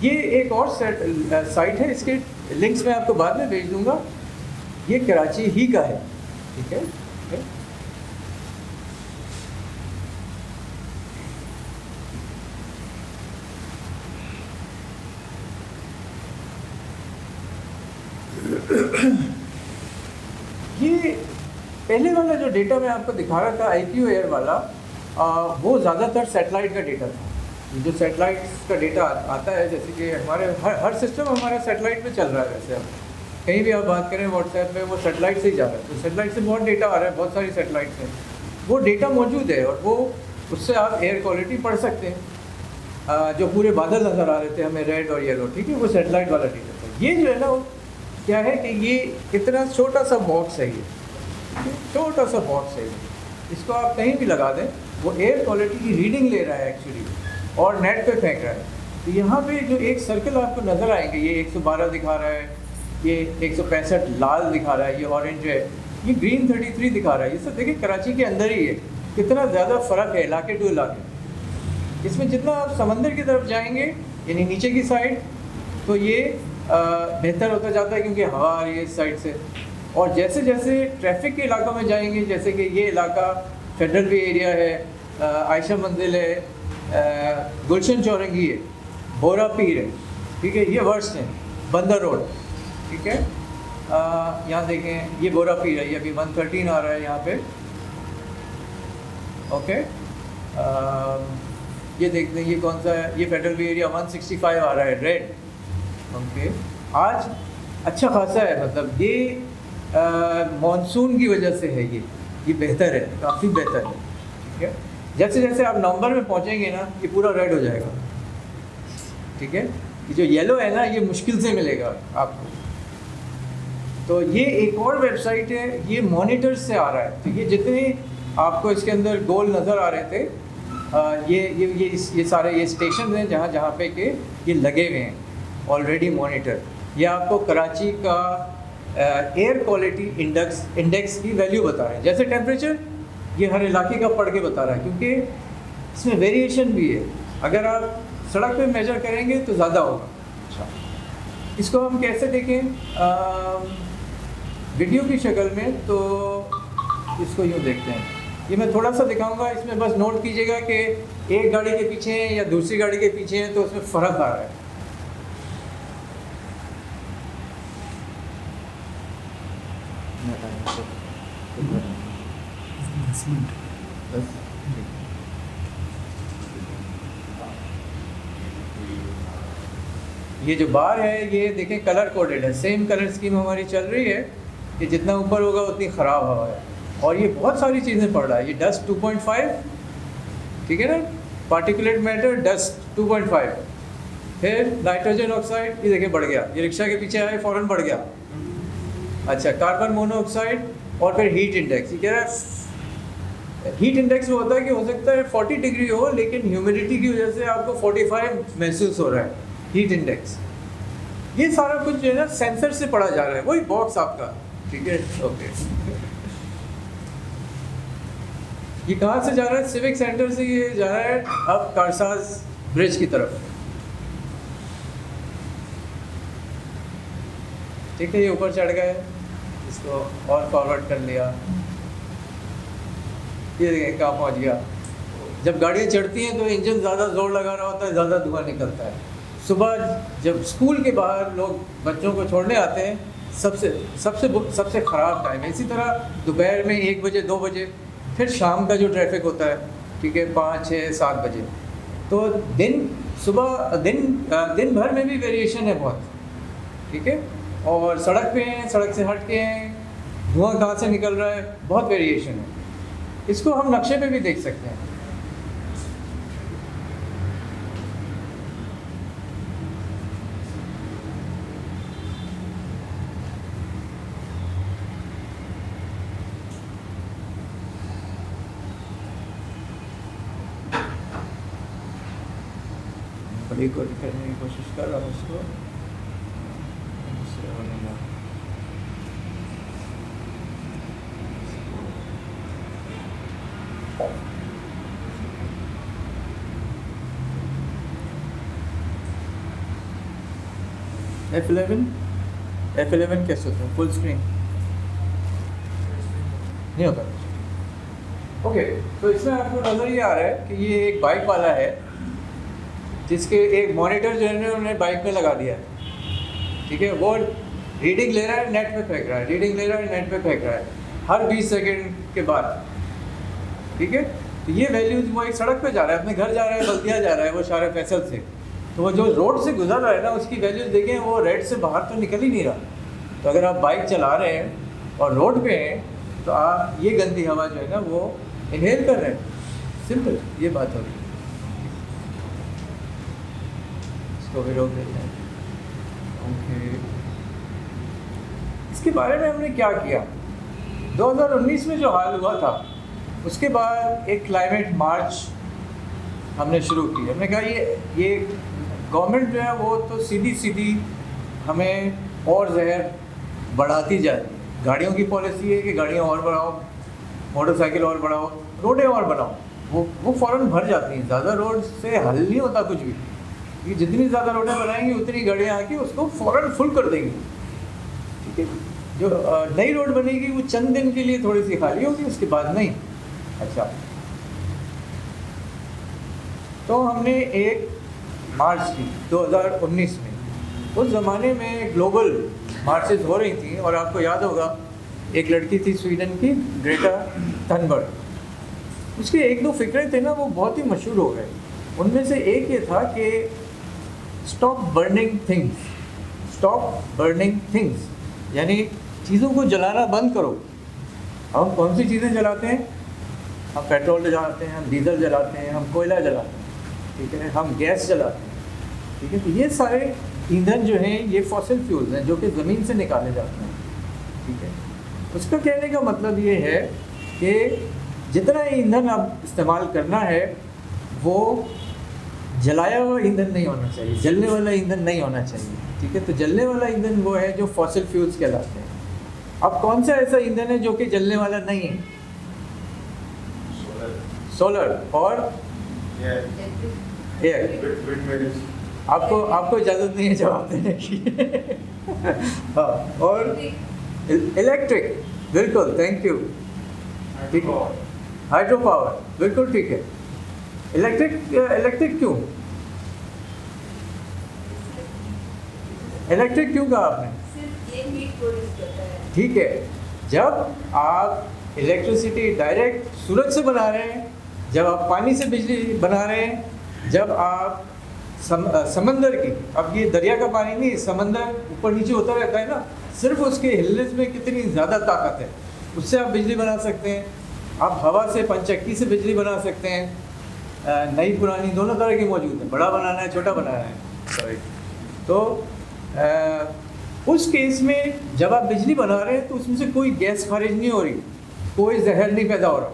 ये एक और साइट है, इसके लिंक्स मैं आपको बाद में भेज दूंगा। ये कराची ही का है। ठीक है, okay? ये पहले वाला जो डेटा मैं आपको दिखा रहा था IQ एयर वाला, वो ज़्यादातर सैटेलाइट का डेटा था। जो सैटेलाइट्स का डेटा आता है, जैसे कि हमारे हर सिस्टम हमारा सैटेलाइट पे चल रहा है। वैसे अब कहीं भी आप बात करें व्हाट्सएप में, वो सैटेलाइट से ही जा रहा है। तो सैटेलाइट से बहुत डेटा आ रहा है, बहुत सारी सैटेलाइट्स हैं, वो डेटा मौजूद है और वो उससे आप एयर क्वालिटी पढ़ सकते हैं। जो पूरे बादल नज़र आ रहे थे हमें रेड और येलो, ठीक है, वो सैटेलाइट वाला डेटा था। ये जो है ना वो क्या है कि ये इतना छोटा सा बॉक्स है, ये छोटा सा बॉक्स है, इसको आप कहीं भी लगा दें, वो एयर क्वालिटी की रीडिंग ले रहा है एक्चुअली और नेट पे फेंक रहा है। तो यहाँ पे जो एक सर्कल आपको नज़र आएंगे, ये 112 दिखा रहा है, ये 165 लाल दिखा रहा है, ये ऑरेंज है, ये ग्रीन 33 दिखा रहा है। ये सब देखिए कराची के अंदर ही है, कितना ज़्यादा फ़र्क है इलाके टू इलाके। इसमें जितना आप समंदर की तरफ जाएंगे, यानी नीचे की साइड, तो ये बेहतर होता जाता है क्योंकि हवा आ रही है इस साइड से। और जैसे जैसे ट्रैफिक के इलाकों में जाएंगे, जैसे कि ये इलाका फेडरल वे एरिया है, आयशा मंजिल है, गुलशन चौरंगी है, बोरा पीर है, ठीक है, ये वर्स्ट हैं, बंदर रोड, ठीक है, यहाँ देखें ये बोरा पीर है, ये अभी 113 आ रहा है यहाँ पे। ओके, ये देखते हैं ये कौन सा है, ये फेडरल वे एरिया 165 आ रहा है रेड। ओके, आज अच्छा खासा है, मतलब ये मॉनसून की वजह से है, ये बेहतर है, काफ़ी बेहतर है। ठीक है, जैसे जैसे आप नवंबर में पहुंचेंगे ना, ये पूरा रेड हो जाएगा। ठीक है, ये जो येलो है ना, ये मुश्किल से मिलेगा आपको। तो ये एक और वेबसाइट है, ये मॉनिटर्स से आ रहा है। तो ये जितने आपको इसके अंदर गोल नज़र आ रहे थे, ये सारे ये स्टेशन हैं जहाँ जहाँ पे के ये लगे हुए हैं ऑलरेडी मॉनिटर। ये आपको कराची का एयर क्वालिटी इंडेक्स की वैल्यू बता रहे हैं। जैसे टेम्परेचर ये हर इलाके का पढ़ के बता रहा है, क्योंकि इसमें वेरिएशन भी है। अगर आप सड़क पे मेजर करेंगे तो ज़्यादा होगा। अच्छा, इसको हम कैसे देखें वीडियो की शक्ल में, तो इसको यूँ देखते हैं। ये मैं थोड़ा सा दिखाऊंगा, इसमें बस नोट कीजिएगा कि एक गाड़ी के पीछे हैं या दूसरी गाड़ी के पीछे हैं, तो उसमें फ़र्क आ रहा है। ये जो बार है ये देखें कलर कोडेड है, सेम कलर स्कीम हमारी चल रही है कि जितना ऊपर होगा उतनी ख़राब हवा है। और ये बहुत सारी चीज़ें पढ़ रहा है। ये डस्ट 2.5, ठीक है ना, पार्टिकुलेट मैटर डस्ट 2.5, फिर नाइट्रोजन ऑक्साइड ये देखिए बढ़ गया, ये रिक्शा के पीछे आए फ़ौरन बढ़ गया। अच्छा, कार्बन मोनोऑक्साइड और फिर हीट इंडेक्स। ये कह रहा है हीट इंडेक्स वो होता है कि हो सकता है 40 डिग्री हो, लेकिन ह्यूमिडिटी की वजह से आपको 45 महसूस हो रहा है, हीट इंडेक्स। ये सारा कुछ जो है ना सेंसर से पढ़ा जा रहा है, वही बॉक्स आपका, ठीक है। ओके, ये कहाँ से जा रहा है? सिविक सेंटर से ये जा रहा है अब कारसाज ब्रिज की तरफ। ठीक है, ये ऊपर चढ़ गए, इसको और फॉरवर्ड कर लिया। ये देखें कहाँ पहुँच गया। जब गाड़ियाँ चढ़ती हैं तो इंजन ज़्यादा जोर लगा रहा होता है, ज़्यादा धुआं निकलता है। सुबह जब स्कूल के बाहर लोग बच्चों को छोड़ने आते हैं, सबसे ख़राब टाइम है। इसी तरह दोपहर में 1 बजे 2 बजे, फिर शाम का जो ट्रैफिक होता है ठीक है, 5, 6, 7 बजे। तो दिन भर में भी वेरिएशन है बहुत, ठीक है। और सड़क पे हैं, सड़क से हट के हैं, धुआं कहाँ से निकल रहा है, बहुत वेरिएशन है। इसको हम नक्शे पे भी देख सकते हैं। बड़ी को करने की कोशिश कर रहा हूँ उसको, इससे होने लगा। F11 कैसे होता है? फुल स्क्रीन नहीं होता। ओके, तो इसमें आपको नज़र ये आ रहा है कि ये एक बाइक वाला है जिसके एक मॉनिटर जो है उन्होंने बाइक में लगा दिया है, ठीक है। वो रीडिंग ले रहा है, नेट पे फेंक रहा है, रीडिंग ले रहा है, नेट पे फेंक रहा है हर 20 सेकंड के बाद, ठीक है। तो ये वैल्यूज, वो एक सड़क पे जा रहा है, अपने घर जा रहा है, बल्दिया जा रहा है, वो शारे फैसल से, तो वो जो रोड से गुजर रहा है ना, उसकी वैल्यूज देखें, वो रेड से बाहर तो निकल ही नहीं रहा। तो अगर आप बाइक चला रहे हैं और रोड पे हैं तो आप ये गंदी हवा जो है ना वो इनहेल कर रहे हैं। सिंपल ये बात हो रही है। इसको भी रोक देते हैं। ओके, इसके बारे में हमने क्या किया? 2019 में जो हाल हुआ था उसके बाद एक क्लाइमेट मार्च हमने शुरू की। हमने कहा ये गवर्नमेंट जो है वो तो सीधी हमें और जहर बढ़ाती जा रही है। गाड़ियों की पॉलिसी है कि गाड़ियाँ और बढ़ाओ, मोटरसाइकिल और बढ़ाओ, रोडें और बनाओ। वो फ़ौरन भर जाती हैं। ज़्यादा रोड से हल नहीं होता कुछ भी। ये जितनी ज़्यादा रोडें बनाएंगी उतनी गाड़ियाँ आके उसको फ़ौरन फुल कर देंगी, ठीक है। जो नई रोड बनेगी वो चंद दिन के लिए थोड़ी सी खाली होगी, उसके बाद नहीं। अच्छा, तो हमने एक मार्च की 2019 में, उस ज़माने में ग्लोबल मार्चेस हो रही थी और आपको याद होगा एक लड़की थी स्वीडन की, ग्रेटा थनबर्ग। उसके 1-2 फिक्रे थे ना, वो बहुत ही मशहूर हो गए। उनमें से एक ये था कि स्टॉप बर्निंग थिंग्स, यानी चीज़ों को जलाना बंद करो। हम कौन सी चीज़ें जलाते हैं? हम पेट्रोल जलाते हैं, हम डीजल जलाते हैं, हम कोयला जलाते हैं, ठीक है, हम गैस जलाते हैं, ठीक है। तो ये सारे ईंधन जो हैं ये फॉसिल फ्यूल्स हैं जो कि ज़मीन से निकाले जाते हैं, ठीक है। उसका कहने का मतलब ये है कि जितना ईंधन आप इस्तेमाल करना है वो जलाया हुआ ईंधन नहीं होना चाहिए, जलने वाला ईंधन नहीं होना चाहिए, ठीक है। तो जलने वाला ईंधन वो है जो फॉसिल फ्यूल्स कहलाते हैं। अब कौन सा ऐसा ईंधन है जो कि जलने वाला नहीं है? सोलर और एयर। आपको इजाज़त नहीं है जवाब देने की। हाँ, और इलेक्ट्रिक, बिल्कुल, थैंक यू, ठीक है। हाइड्रो पावर, बिल्कुल ठीक है। इलेक्ट्रिक क्यों? इलेक्ट्रिक क्यों कहा आपने? ठीक है, जब आप इलेक्ट्रिसिटी डायरेक्ट सूरज से बना रहे हैं, जब आप पानी से बिजली बना रहे हैं, जब आप समंदर की, अब ये दरिया का पानी नहीं, समंदर ऊपर नीचे होता रहता है ना, सिर्फ उसके हिलने में कितनी ज़्यादा ताकत है, उससे आप बिजली बना सकते हैं। आप हवा से, पंचक्की से बिजली बना सकते हैं। नई पुरानी दोनों तरह की मौजूद है, बड़ा बनाना है, छोटा बनाना है, सॉरी। तो उस केस में जब आप बिजली बना रहे हैं तो उसमें से कोई गैस खारिज नहीं हो रही, कोई जहर नहीं पैदा हो रहा,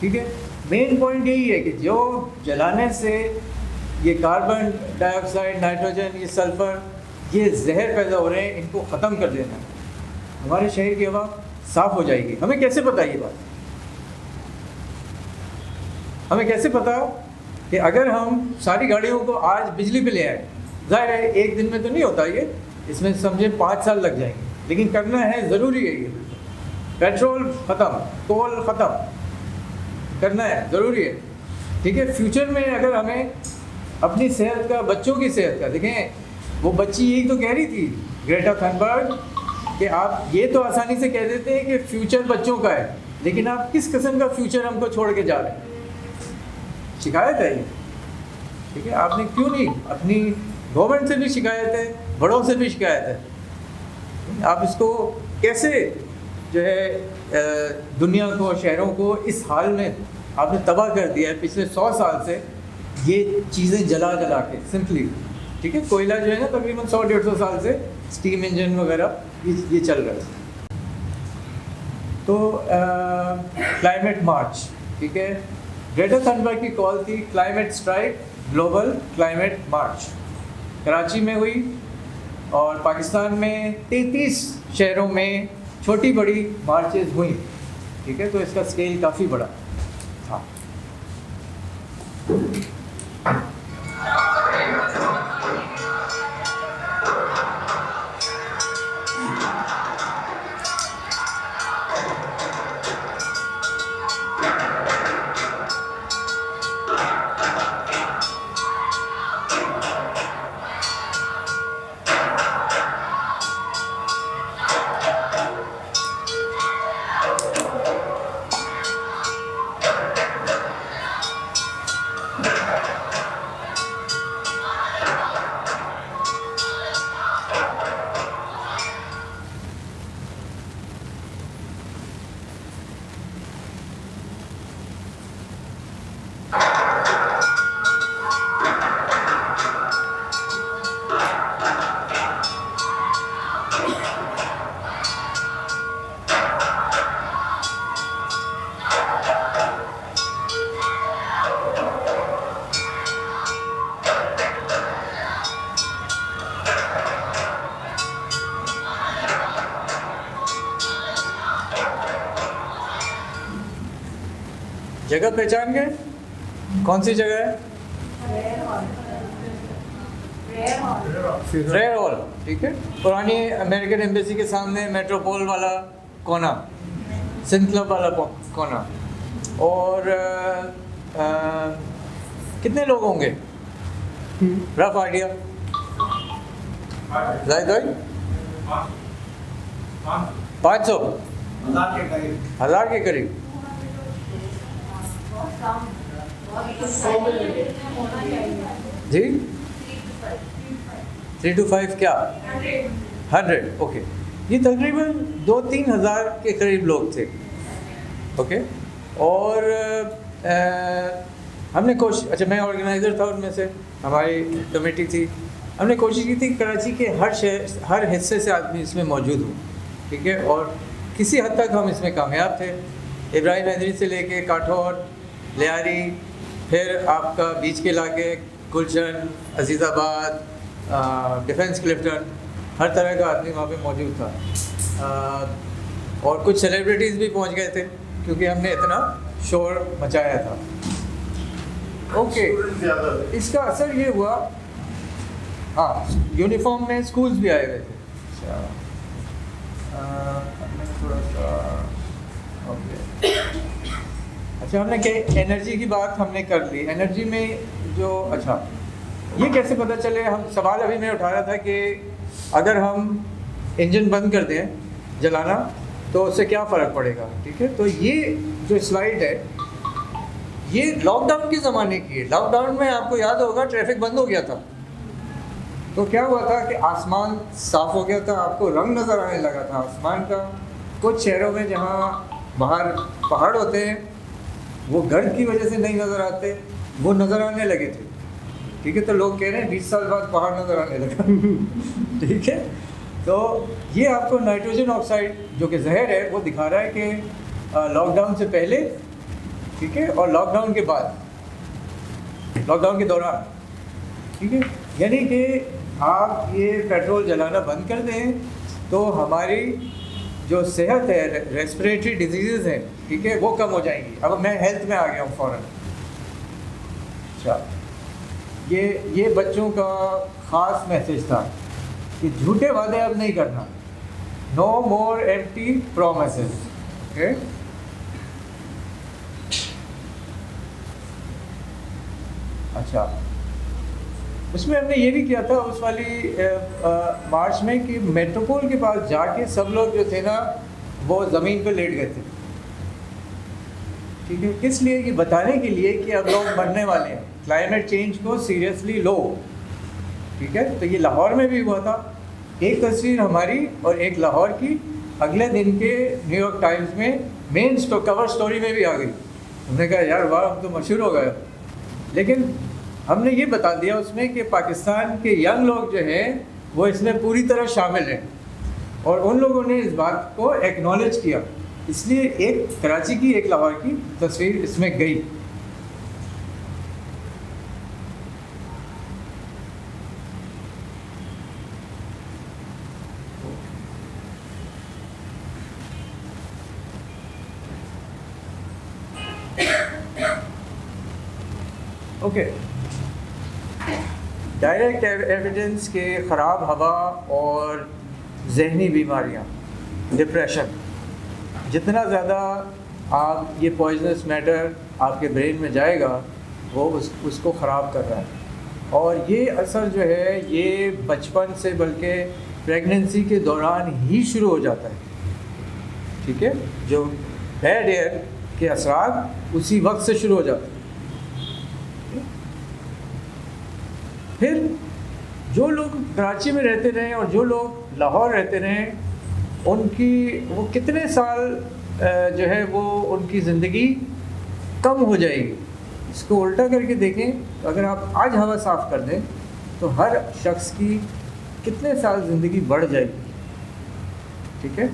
ठीक है। मेन पॉइंट यही है कि जो जलाने से ये कार्बन डाइऑक्साइड, नाइट्रोजन, ये सल्फ़र, ये जहर पैदा हो रहे हैं, इनको ख़त्म कर देना है। हमारे शहर की हवा साफ़ हो जाएगी। हमें कैसे पता ये बात? हमें कैसे पता कि अगर हम सारी गाड़ियों को आज बिजली पे ले आए, ज़ाहिर है एक दिन में तो नहीं होता ये, इसमें समझे 5 साल लग जाएंगे, लेकिन करना है, ज़रूरी है ये। पेट्रोल ख़त्म, कोल ख़त्म करना है, ज़रूरी है, ठीक है। फ्यूचर में अगर हमें अपनी सेहत का, बच्चों की सेहत का, देखें वो बच्ची यही तो कह रही थी, ग्रेटा थनबर्ग, कि आप ये तो आसानी से कह देते हैं कि फ्यूचर बच्चों का है, लेकिन आप किस किस्म का फ्यूचर हमको छोड़ के जा रहे हैं? शिकायत है ये, ठीक है। आपने क्यों नहीं, अपनी गवर्नमेंट से भी शिकायत है, बड़ों से भी शिकायत है, आप इसको कैसे जो है दुनिया को, शहरों को इस हाल में आपने तबाह कर दिया है पिछले 100 साल से, ये चीज़ें जला जला के सिंपली, ठीक है। कोयला जो है ना तकरीबन 100-150 साल से स्टीम इंजन वगैरह ये चल रहा है। तो क्लाइमेट मार्च, ठीक है, ग्रेटा थनबर्ग की कॉल थी क्लाइमेट स्ट्राइक, ग्लोबल क्लाइमेट मार्च, कराची में हुई और पाकिस्तान में 33 शहरों में छोटी बड़ी मार्चेस हुई, ठीक है। तो इसका स्केल काफ़ी बड़ा था। जगह पहचान गए? कौन सी जगह है? रेयर हॉल, ठीक है। पुरानी अमेरिकन एम्बेसी के सामने मेट्रोपोल वाला कोना, सिंध क्लब वाला कोना। और कितने लोग होंगे? रफ आइडिया जाहिद भाई? 500, 1000 के करीब। जी 3 to 5 क्या? 100, ओके। ये तकरीबन 2-3 हज़ार के करीब लोग थे, ओके। और हमने कोशिश, अच्छा मैं ऑर्गेनाइज़र था उनमें से, हमारी कमेटी थी, हमने कोशिश की थी कराची के हर हिस्से से आदमी इसमें मौजूद हो, ठीक है। और किसी हद तक हम इसमें कामयाब थे। इब्राहिम हैदरी से लेके काठौर, लियारी, फिर आपका बीच के इलाके, गुलशन, अजीज़ाबाद, डिफेंस क्लिफ्टन, हर तरह का आदमी वहाँ पे मौजूद था। और कुछ सेलिब्रिटीज़ भी पहुँच गए थे क्योंकि हमने इतना शोर मचाया था, ओके। इसका असर ये हुआ, हाँ, यूनिफॉर्म में स्कूल्स भी आए हुए थे। अच्छा, हमने थोड़ा सा, ओके, अच्छा, हमने क्या एनर्जी की बात हमने कर ली। एनर्जी में जो, अच्छा, ये कैसे पता चले? हम सवाल अभी मैं उठा रहा था कि अगर हम इंजन बंद कर दें जलाना तो उससे क्या फ़र्क पड़ेगा, ठीक है। तो ये जो स्लाइड है ये लॉकडाउन के ज़माने की है। लॉकडाउन में आपको याद होगा ट्रैफिक बंद हो गया था, तो क्या हुआ था कि आसमान साफ़ हो गया था, आपको रंग नज़र आने लगा था आसमान का। कुछ शहरों में जहाँ बाहर पहाड़ होते हैं वो गर्द की वजह से नहीं नज़र आते, वो नज़र आने लगे थे, ठीक है। तो लोग कह रहे हैं 20 साल बाद पहाड़ नज़र आने लगा ठीक है। तो ये आपको नाइट्रोजन ऑक्साइड जो कि जहर है वो दिखा रहा है कि लॉकडाउन से पहले, ठीक है, और लॉकडाउन के बाद, लॉकडाउन के दौरान, ठीक है। यानी कि आप ये पेट्रोल जलाना बंद कर दें तो हमारी जो सेहत है, रेस्पिरेटरी डिजीज़ हैं, ठीक है, वो कम हो जाएंगी। अब मैं हेल्थ में आ गया हूँ फ़ौरन। अच्छा, ये बच्चों का ख़ास मैसेज था कि झूठे वादे अब नहीं करना, नो मोर एम्प्टी प्रोमिसेस, ओके। अच्छा, उसमें हमने ये भी किया था उस वाली मार्च में कि मेट्रोपोल के पास जाके सब लोग जो थे ना वो ज़मीन पर लेट गए थे, ठीक है, किस लिए? कि बताने के लिए कि अब लोग मरने वाले हैं, क्लाइमेट चेंज को सीरियसली लो। ठीक है, तो ये लाहौर में भी हुआ था। एक तस्वीर हमारी और एक लाहौर की अगले दिन के न्यूयॉर्क टाइम्स में मेन कवर स्टोरी में भी आ गई। हमने कहा यार वाह, हम तो मशहूर हो गए। लेकिन हमने ये बता दिया उसमें कि पाकिस्तान के यंग लोग जो हैं वो इसमें पूरी तरह शामिल हैं, और उन लोगों ने इस बात को एक्नॉलेज किया, इसलिए एक कराची की एक लाहौर की तस्वीर इसमें गई। ओके, डायरेक्ट एविडेंस के ख़राब हवा और जहनी बीमारियाँ, डिप्रेशन, जितना ज़्यादा आप ये पॉइजनस मैटर आपके ब्रेन में जाएगा वो उसको ख़राब कर रहा है। और ये असर जो है ये बचपन से बल्कि प्रेगनेंसी के दौरान ही शुरू हो जाता है। ठीक है, जो बैड एयर के असरात उसी वक्त से शुरू हो जाते हैं। फिर जो लोग कराची में रहते रहे और जो लोग लाहौर रहते रहे, उनकी वो कितने साल जो है वो उनकी ज़िंदगी कम हो जाएगी। इसको उल्टा करके देखें, तो अगर आप आज हवा साफ़ कर दें तो हर शख्स की कितने साल ज़िंदगी बढ़ जाएगी। ठीक है,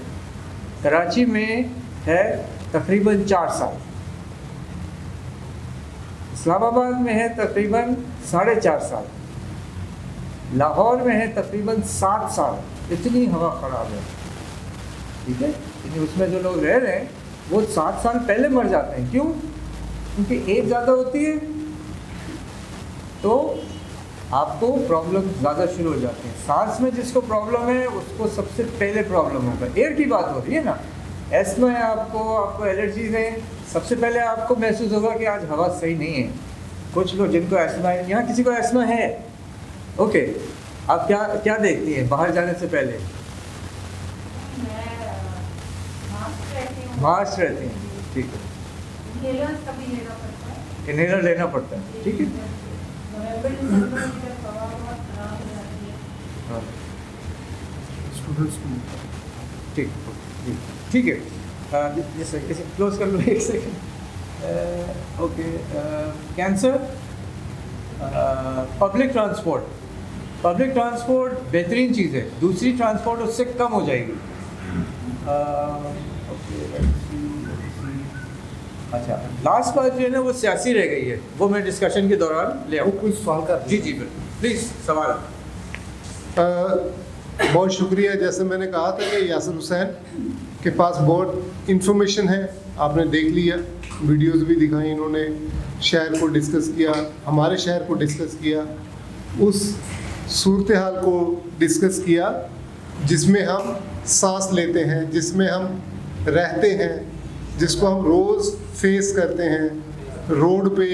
कराची में है तकरीबन 4 साल, इस्लामाबाद में है तकरीबन 4.5 साल, लाहौर में है तकरीबन 7 साल। इतनी हवा ख़राब है। ठीक है, यानी उसमें जो लोग रह रहे हैं वो 7 साल पहले मर जाते हैं। क्यों? क्योंकि एज ज़्यादा होती है तो आपको प्रॉब्लम ज़्यादा शुरू हो जाती है। सांस में जिसको प्रॉब्लम है उसको सबसे पहले प्रॉब्लम होगा। एयर की बात हो रही है ना, एस्मा है आपको एलर्जीज हैं, सबसे पहले आपको महसूस होगा कि आज हवा सही नहीं है। कुछ लोग जिनको एस्मा है, यहाँ किसी को एस्मा है, ओके, आप क्या देखती हैं बाहर जाने से पहले? मास्क रहती हैं, ठीक है, इनहेलर लेना पड़ता है, ठीक है। हाँ, ठीक है, जैसे क्लोज कर लो 1 second. Okay, cancer, public transport बेहतरीन चीज़ है, दूसरी ट्रांसपोर्ट उससे कम हो जाएगी। अच्छा, लास्ट बात जो है ना वो सियासी रह गई है, वो मैं डिस्कशन के दौरान ले आऊँ। कुछ सवाल कर जी बिल्कुल, प्लीज़ सवाल। बहुत शुक्रिया। जैसे मैंने कहा था कि यासिर हुसैन के पास बहुत इन्फॉर्मेशन है, आपने देख लिया, वीडियोस भी दिखाई, इन्होंने शहर को डिस्कस किया, हमारे शहर को डिस्कस किया, उस सूरत हाल को डिस्कस किया जिसमें हम सांस लेते हैं, जिसमें हम रहते हैं, जिसको हम रोज़ फेस करते हैं, रोड पे,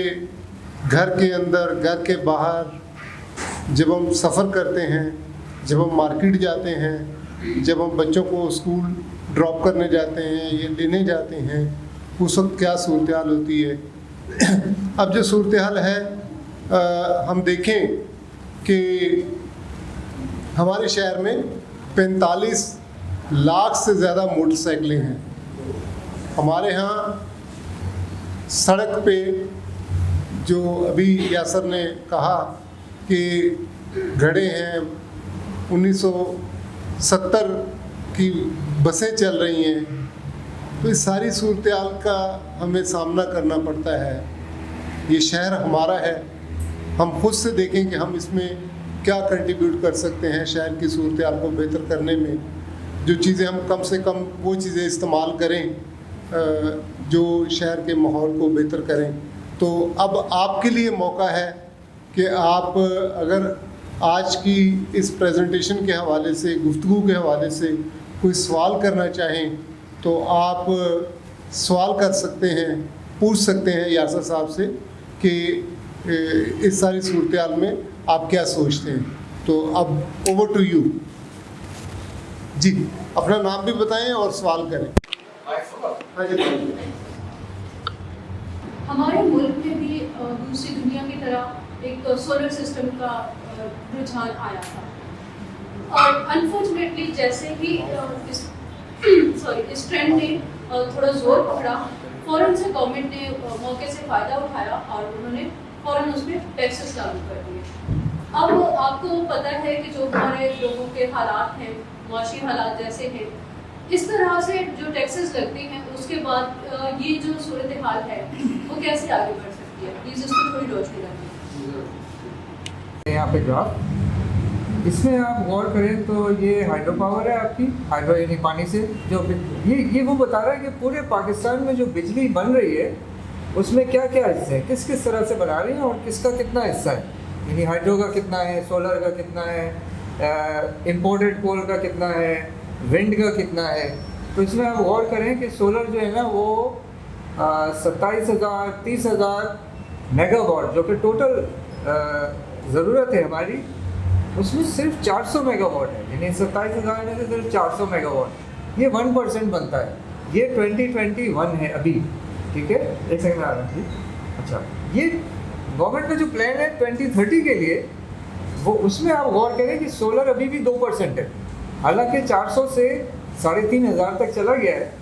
घर के अंदर, घर के बाहर, जब हम सफ़र करते हैं, जब हम मार्केट जाते हैं, जब हम बच्चों को स्कूल ड्रॉप करने जाते हैं या लेने जाते हैं, उस वक्त क्या सूरत हाल होती है। अब जो सूरत हाल है, हम देखें कि हमारे शहर में 45 लाख से ज़्यादा मोटरसाइकिलें हैं। हमारे यहाँ सड़क पे जो अभी यासर ने कहा कि घड़े हैं, 1970 की बसें चल रही हैं, तो इस सारी सूरत हाल का हमें सामना करना पड़ता है। ये शहर हमारा है, हम खुद से देखें कि हम इसमें क्या कंट्रीब्यूट कर सकते हैं शहर की सूरत हाल को बेहतर करने में। जो चीज़ें हम कम से कम वो चीज़ें इस्तेमाल करें जो शहर के माहौल को बेहतर करें। तो अब आपके लिए मौका है कि आप अगर आज की इस प्रेजेंटेशन के हवाले से, गुफ्तगू के हवाले से कोई सवाल करना चाहें तो आप सवाल कर सकते हैं, पूछ सकते हैं यासर साहब से कि इस सारी सूरत हाल में आप क्या सोचते हैं। तो अब ओवर टू यू जी, अपना नाम भी बताएं और सवाल करें। हाँ जी। हमारे मुल्क में भी दूसरी दुनिया की तरह एक सोलर सिस्टम का रुझान आया था और अनफॉर्चुनेटली जैसे ही इस ट्रेंड ने थोड़ा जोर पकड़ा, फ़ौरन से गवर्नमेंट ने मौके से फ़ायदा उठाया और उन्होंने फ़ौरन उसमें टैक्सेस लागू कर दिए। अब आपको पता है कि जो हमारे लोगों के हालात हैं, माशी हालात जैसे हैं, इस तरह से जो टैक्सेस लगते हैं उसके बाद ये जो सूरत हाल है वो कैसे आगे बढ़ सकती है? प्लीज़ इसको थोड़ी रोशनी डालिए। यहाँ पे ग्राफ, इसमें आप गौर करें तो ये हाइड्रो पावर है आपकी, हाइड्रो यानी पानी से जो ये वो बता रहा है कि पूरे पाकिस्तान में जो बिजली बन रही है उसमें क्या क्या हिस्से हैं, किस किस तरह से बना रही हैं और किसका कितना हिस्सा है, यानी हाइड्रो का कितना है, सोलर का कितना है, इम्पोर्टेड कोल का कितना है, विंड का कितना है। तो इसमें आप गौर करें कि सोलर जो है ना वो 27,000 30,000 मेगावाट जो कि टोटल ज़रूरत है हमारी, उसमें सिर्फ 400 मेगावाट है, यानी 27,000 में से सिर्फ 400 मेगावाट, ये 1% बनता है। ये 2021 है अभी, ठीक है, एक सेकंड आ रहा है। अच्छा, ये गवर्नमेंट का जो प्लान है 2030 के लिए, वो उसमें आप गौर करें कि सोलर अभी भी 2% है, हालांकि 400 से 3,500 तक चला गया है।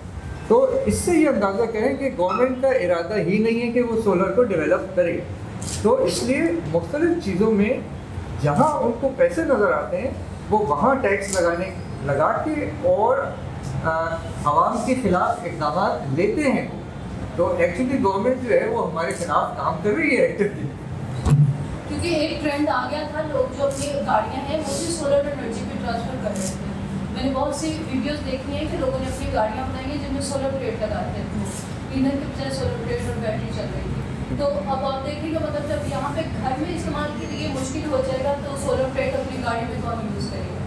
तो इससे ये अंदाज़ा करें कि गवर्नमेंट का इरादा ही नहीं है कि वो सोलर को डेवलप करे। तो इसलिए मुख्तलिफ़ चीज़ों में जहाँ उनको पैसे नज़र आते हैं वो वहाँ टैक्स लगा के और आवाम के ख़िलाफ़ इक़दाम लेते हैं। तो एक्चुअली गवर्नमेंट जो है वो हमारे खिलाफ काम कर रही है एक्टिवली, क्योंकि एक ट्रेंड आ गया था, लोग जो अपनी गाड़ियाँ हैं वो भी सोलर एनर्जी पे ट्रांसफ़र कर रहे थे। मैंने बहुत सी वीडियोस देखी हैं कि लोगों ने अपनी गाड़ियाँ बनाई हैं जिनमें सोलर प्लेट लगाते थे, ईंधन के बजाय सोलर प्लेट और बैटरी चल रही थी। तो अब आप देखिएगा, मतलब जब यहाँ पे घर में इस्तेमाल के लिए मुश्किल हो जाएगा तो सोलर प्लेट अपनी गाड़ी में कौन यूज़ करेगा?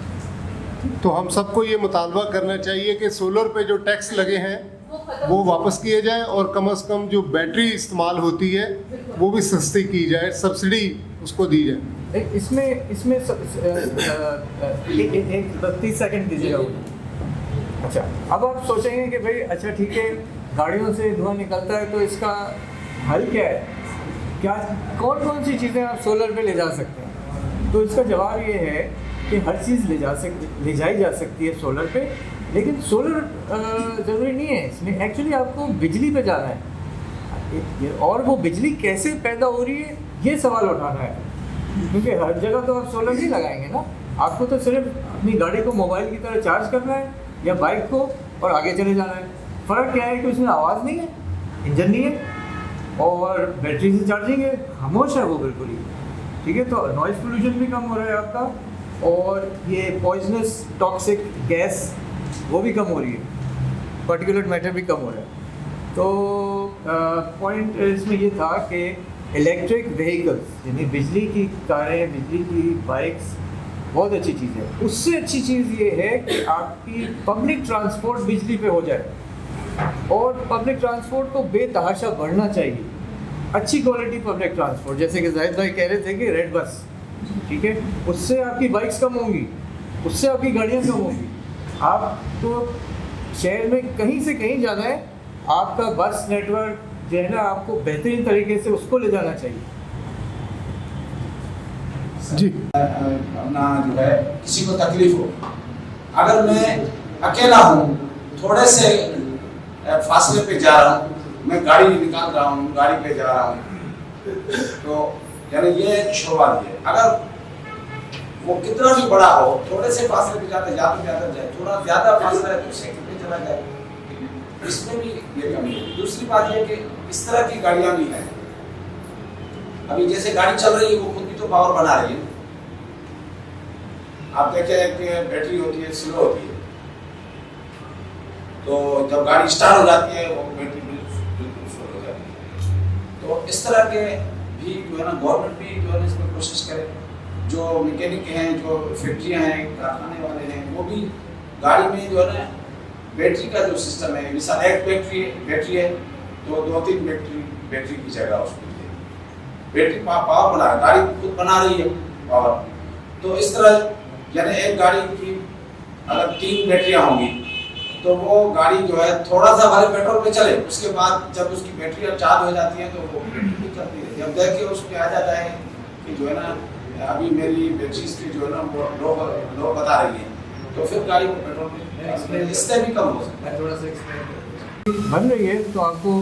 तो हम सबको ये मुतालबा करना चाहिए कि सोलर पे जो टैक्स लगे हैं वो वापस किए जाएं और कम से कम जो बैटरी इस्तेमाल होती है वो भी सस्ती की जाए, सब्सिडी उसको दी जाए। इसमें एक 30 सेकंड दीजिएगा। अच्छा, अब आप सोचेंगे कि भाई अच्छा ठीक है, गाड़ियों से धुआं निकलता है तो इसका हल क्या है, क्या कौन कौन सी चीज़ें आप सोलर पे ले जा सकते हैं? तो इसका जवाब ये है कि हर चीज़ ले जाई जा सकती है सोलर पे, लेकिन सोलर ज़रूरी नहीं है, इसमें एक्चुअली आपको बिजली पे जाना है और वो बिजली कैसे पैदा हो रही है ये सवाल उठाना है, क्योंकि हर जगह तो आप सोलर नहीं लगाएंगे ना। आपको तो सिर्फ अपनी गाड़ी को मोबाइल की तरह चार्ज करना है या बाइक को और आगे चले जाना है। फ़र्क क्या है कि उसमें आवाज़ नहीं है, इंजन नहीं है और बैटरी से चार्जिंग है, खामोश है वो बिल्कुल ही, ठीक है। तो नॉइज़ पोल्यूशन भी कम हो रहा है आपका और ये पॉइजनस टॉक्सिक गैस वो भी कम हो रही है, पार्टिकुलेट मैटर भी कम हो रहा है। तो पॉइंट इसमें ये था कि इलेक्ट्रिक व्हीकल्स यानी बिजली की कारें, बिजली की बाइक्स बहुत अच्छी चीज़ है। उससे अच्छी चीज़ ये है कि आपकी पब्लिक ट्रांसपोर्ट बिजली पे हो जाए और पब्लिक ट्रांसपोर्ट को बेतहाशा बढ़ना चाहिए, अच्छी क्वालिटी पब्लिक ट्रांसपोर्ट, जैसे कि जाहिद भाई कह रहे थे कि रेड बस, ठीक है, उससे आपकी बाइक्स कम होंगी, उससे आपकी गाड़ियाँ कम होंगी। आपको शहर में कहीं से कहीं जाना है, आपका बस नेटवर्क जो है ना आपको बेहतरीन तरीके से उसको ले जाना चाहिए। जी, अपना जो है किसी को तकलीफ हो, अगर मैं अकेला हूँ, थोड़े से फासले पे जा रहा हूँ, मैं गाड़ी निकाल रहा हूँ, गाड़ी पे जा रहा हूँ, तो यानी ये एक शोभा है। अगर वो कितना भी बड़ा हो, थोड़े से फासले पे जाते जाए, थोड़ा ज़्यादा फासला है तो साइकिल पे चला जाए, इसमें भी ये कमी है। दूसरी बात ये कि इस तरह की गाड़ियाँ भी हैं, अभी जैसे गाड़ी चल रही है वो खुद भी तो पावर बना रही है। आप देखें कि बैटरी होती है स्लो होती है, तो जब गाड़ी स्टार्ट हो जाती है वो बैटरी बिल्कुल फुल हो जाती है। तो इस तरह के भी जो है ना गवर्नमेंट भी जो है इसमें कोशिश करे, जो मैकेनिक हैं, जो फैक्ट्रियाँ हैं, कारखाने वाले हैं, वो भी गाड़ी में जो है ना बैटरी का जो सिस्टम है, मिसाल एक बैटरी है तो 2-3 बैटरी की जगह उसको बैटरी पावर बना, गाड़ी खुद बना रही है पावर। तो इस तरह यानी एक गाड़ी की अगर 3 बैटरियाँ होंगी तो वो गाड़ी जो है थोड़ा सा हमारे पेट्रोल पे चले, उसके बाद जब उसकी बैटरी चार्ज हो जाती है तो वो बैटरी भी चलती है। जब देख के उसमें आ जाता है कि जो है ना अभी मेरी बैटरी स्पीड जो है ना वो लो बता रही है, तो फिर गाड़ी को पेट्रोल इससे भी कम हो सकता है। थोड़ा सा एक्सप्लेन बन रही है तो आपको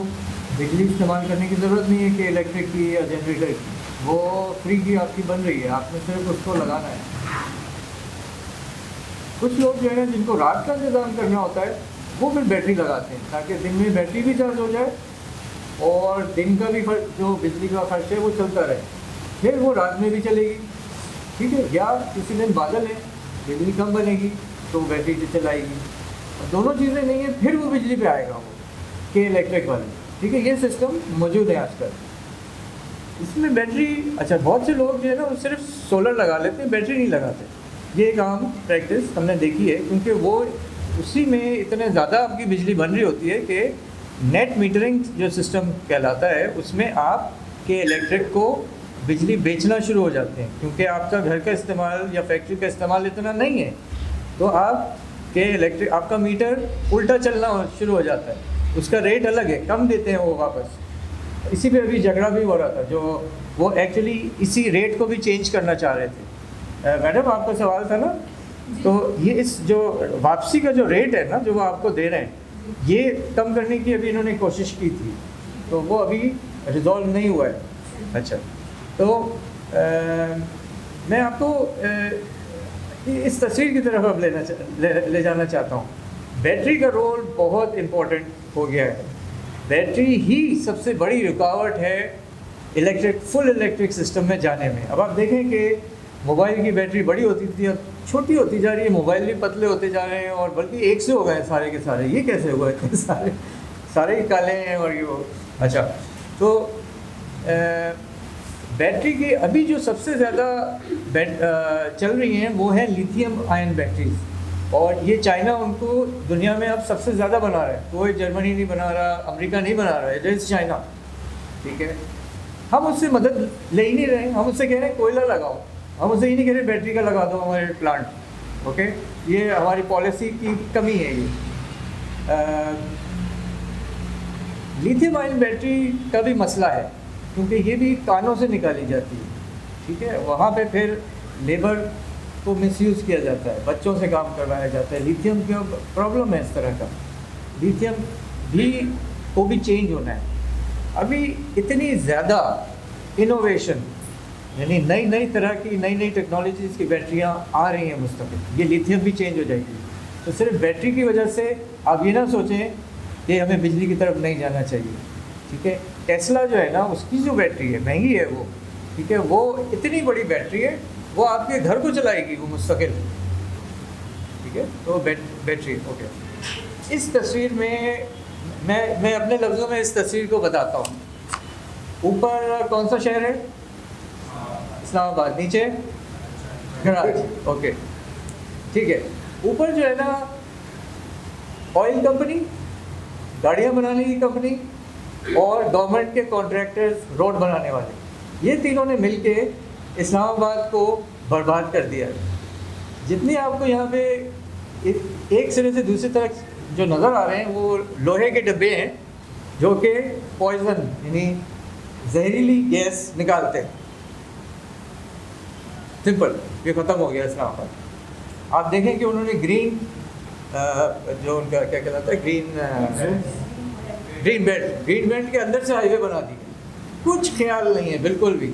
बिजली इस्तेमाल करने की ज़रूरत नहीं है कि इलेक्ट्रिक की या जनरेटर की, वो फ्री की आपकी बन रही है, आपने सिर्फ उसको लगाना है। कुछ लोग जो है ना जिनको रात का इंतज़ाम करना होता है वो फिर बैटरी लगाते हैं ताकि दिन में बैटरी भी चार्ज हो जाए और दिन का भी जो बिजली का खर्च है वो चलता रहे, फिर वो रात में भी चलेगी, ठीक है। या किसी दिन बादल है, बिजली कम बनेगी तो बैटरी से चलाएगी, दोनों चीज़ें नहीं है फिर वो बिजली पे आएगा वो के इलेक्ट्रिक वाली, ठीक है। ये सिस्टम मौजूद है आजकल। इसमें बैटरी, अच्छा बहुत से लोग जो है ना वो सिर्फ सोलर लगा लेते हैं, बैटरी नहीं लगाते। ये एक आम प्रैक्टिस हमने देखी है क्योंकि वो उसी में इतने ज़्यादा आपकी बिजली बन रही होती है कि नेट मीटरिंग जो सिस्टम कहलाता है उसमें आप के इलेक्ट्रिक को बिजली बेचना शुरू हो जाते हैं, क्योंकि आपका घर का इस्तेमाल या फैक्ट्री का इस्तेमाल इतना नहीं है, तो आप के इलेक्ट्रिक आपका मीटर उल्टा चलना शुरू हो जाता है, उसका रेट अलग है, कम देते हैं वो वापस। इसी पे अभी झगड़ा भी हो रहा था, जो वो एक्चुअली इसी रेट को भी चेंज करना चाह रहे थे। मैडम आपका सवाल था ना, तो ये इस जो वापसी का जो रेट है ना जो वो आपको दे रहे हैं, ये कम करने की अभी इन्होंने कोशिश की थी, तो वो अभी रिजॉल्व नहीं हुआ है। अच्छा, तो मैं आपको इस तस्वीर की तरफ अब ले जाना चाहता हूँ। बैटरी का रोल बहुत इम्पोर्टेंट हो गया है, बैटरी ही सबसे बड़ी रुकावट है फुल इलेक्ट्रिक सिस्टम में जाने में। अब आप देखें कि मोबाइल की बैटरी बड़ी होती थी, अब छोटी होती जा रही है, मोबाइल भी पतले होते जा रहे हैं और बल्कि एक से हो गए सारे के सारे। ये कैसे हुआ इतने सारे ही काले हैं और ये वो। अच्छा, तो बैटरी की अभी जो सबसे ज़्यादा चल रही हैं वो है लिथियम आयन बैटरीज, और ये चाइना उनको दुनिया में अब सबसे ज़्यादा बना रहा है। कोई जर्मनी नहीं बना रहा, अमेरिका नहीं बना रहा है, इट इज़ चाइना, ठीक है। हम उससे मदद ले ही नहीं रहे, हम उससे कह रहे हैं कोयला लगाओ, हम उससे ही नहीं कह रहे बैटरी का लगा दो हमारे प्लांट, ओके। ये हमारी पॉलिसी की कमी है। ये लिथियम आयन बैटरी का भी मसला है क्योंकि ये भी कानों से निकाली जाती है, ठीक है। वहाँ पे फिर लेबर को मिसयूज़ किया जाता है, बच्चों से काम करवाया जाता है। लिथियम का प्रॉब्लम है इस तरह का, लिथियम भी को भी चेंज होना है। अभी इतनी ज़्यादा इनोवेशन, यानी नई तरह की नई टेक्नोलॉजीज़ की बैटरियाँ आ रही हैं मुस्तकिल, ये लिथियम भी चेंज हो जाएगी। तो सिर्फ बैटरी की वजह से आप ये ना सोचें कि हमें बिजली की तरफ नहीं जाना चाहिए, ठीक है। टेस्ला जो है ना उसकी जो बैटरी है महंगी है वो, ठीक है, वो इतनी बड़ी बैटरी है, वो आपके घर को चलाएगी वो मुस्तकिल, ठीक है। तो बैटरी ओके। इस तस्वीर में मैं अपने लफ्ज़ों में इस तस्वीर को बताता हूँ। ऊपर कौन सा शहर है? इस्लामाबाद। नीचे कराची, ओके, ठीक है। ऊपर जो है ना ऑयल कंपनी, गाड़ियाँ बनाने की कंपनी और गवर्नमेंट के कॉन्ट्रैक्टर्स, रोड बनाने वाले, ये तीनों ने मिलके इस्लामाबाद को बर्बाद कर दिया है। जितनी आपको यहाँ पे एक सिरे से दूसरी तरफ जो नज़र आ रहे हैं वो लोहे के डब्बे हैं जो कि पॉइजन यानी जहरीली गैस निकालते हैं। सिंपल, ये ख़त्म हो गया इस्लामाबाद। आप देखें कि उन्होंने ग्रीन जो उनका क्या कहलाता है ग्रीन बेल्ट के अंदर से हाईवे बना दी, कुछ ख्याल नहीं है बिल्कुल भी।